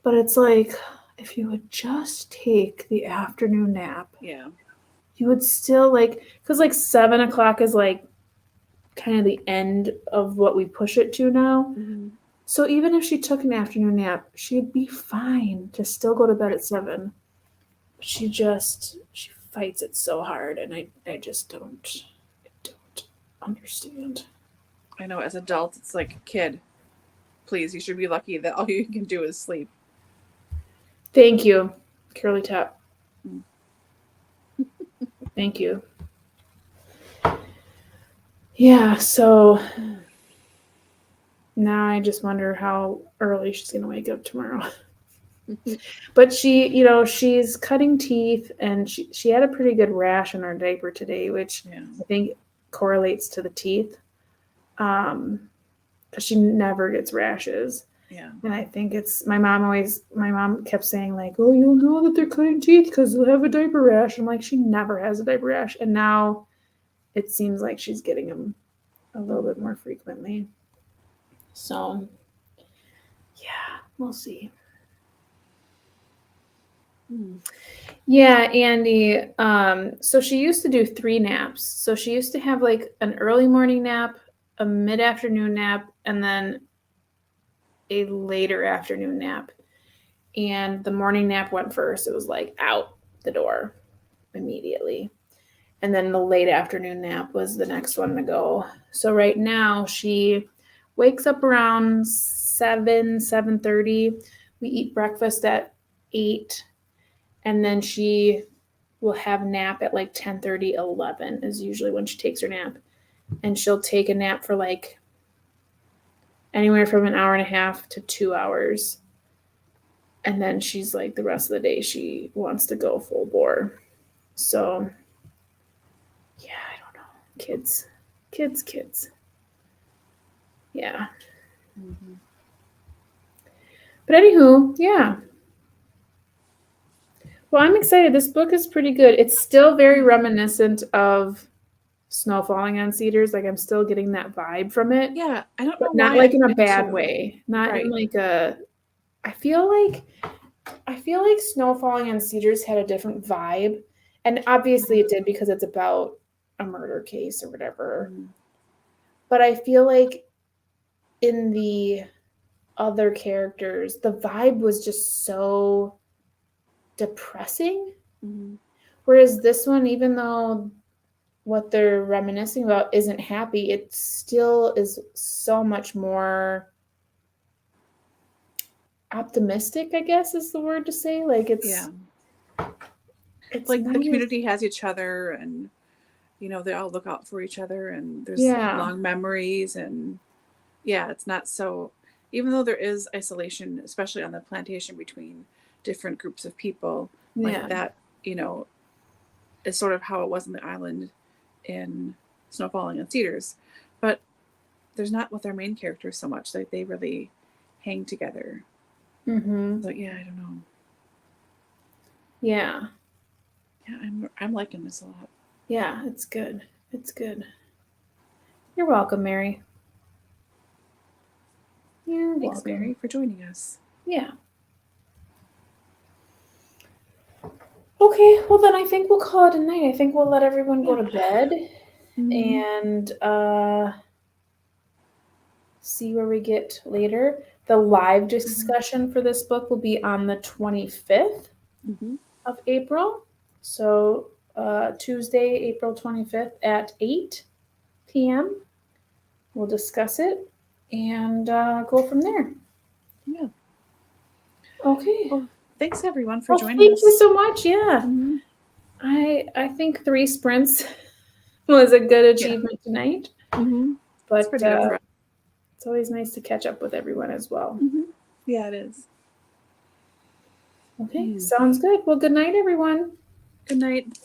But it's like, if you would just take the afternoon nap, Yeah. you would still like, because like 7 o'clock is like kind of the end of what we push it to now. Mm-hmm. So even if she took an afternoon nap, she'd be fine to still go to bed at 7. She fights it so hard, and I just don't understand. I know as adults, it's like, kid, please, you should be lucky that all you can do is sleep. Thank you, Curly Top. Thank you. Yeah, so now I just wonder how early she's going to wake up tomorrow. But she, she's cutting teeth, and she had a pretty good rash on her diaper today, which I think correlates to the teeth. Because she never gets rashes. Yeah. And I think it's my mom kept saying like, oh, you'll know that they're cutting teeth because they'll have a diaper rash. I'm like, she never has a diaper rash. And now it seems like she's getting them a little bit more frequently. So yeah, we'll see. Yeah, Andy. So she used to do 3 naps. So she used to have like an early morning nap, a mid-afternoon nap, and then a later afternoon nap. And the morning nap went first. It was like out the door immediately. And then the late afternoon nap was the next one to go. So right now she wakes up around 7:30. We eat breakfast at 8. And then she will have a nap at like 10:30, 11 is usually when she takes her nap. And she'll take a nap for like anywhere from an hour and a half to 2 hours. And then she's like, the rest of the day, she wants to go full bore. So, yeah, I don't know. Kids. Yeah. Mm-hmm. But anywho, yeah. Well, I'm excited. This book is pretty good. It's still very reminiscent of Snow Falling on Cedars. Like I'm still getting that vibe from it. Yeah, I don't know why. Not like in a bad way. Not in like a. I feel like Snow Falling on Cedars had a different vibe, and obviously it did because it's about a murder case or whatever. Mm-hmm. But I feel like in the other characters, the vibe was just so depressing. Mm-hmm. Whereas this one, even though what they're reminiscing about isn't happy, it still is so much more optimistic, I guess is the word to say. Like it's like nice. The community has each other, and they all look out for each other, and there's long memories, and it's not so, even though there is isolation, especially on the plantation between different groups of people, like that, is sort of how it was on the island in Snow Falling on Cedars. But there's not with our main characters so much. Like they really hang together. Mm-hmm. So I don't know. Yeah, I'm liking this a lot. Yeah, it's good. It's good. You're welcome, Mary. Thanks, Mary, for joining us. Yeah. Okay, well then I think we'll call it a night. I think we'll let everyone go to bed and see where we get later. The live discussion for this book will be on the 25th of April. So Tuesday, April 25th at 8 p.m. We'll discuss it and go from there. Yeah. Okay. Well, thanks everyone for joining us. Thank you so much. Yeah. Mm-hmm. I think 3 sprints was a good achievement tonight. Mm-hmm. But it's always nice to catch up with everyone as well. Mm-hmm. Yeah, it is. Okay, sounds good. Well, good night, everyone. Good night.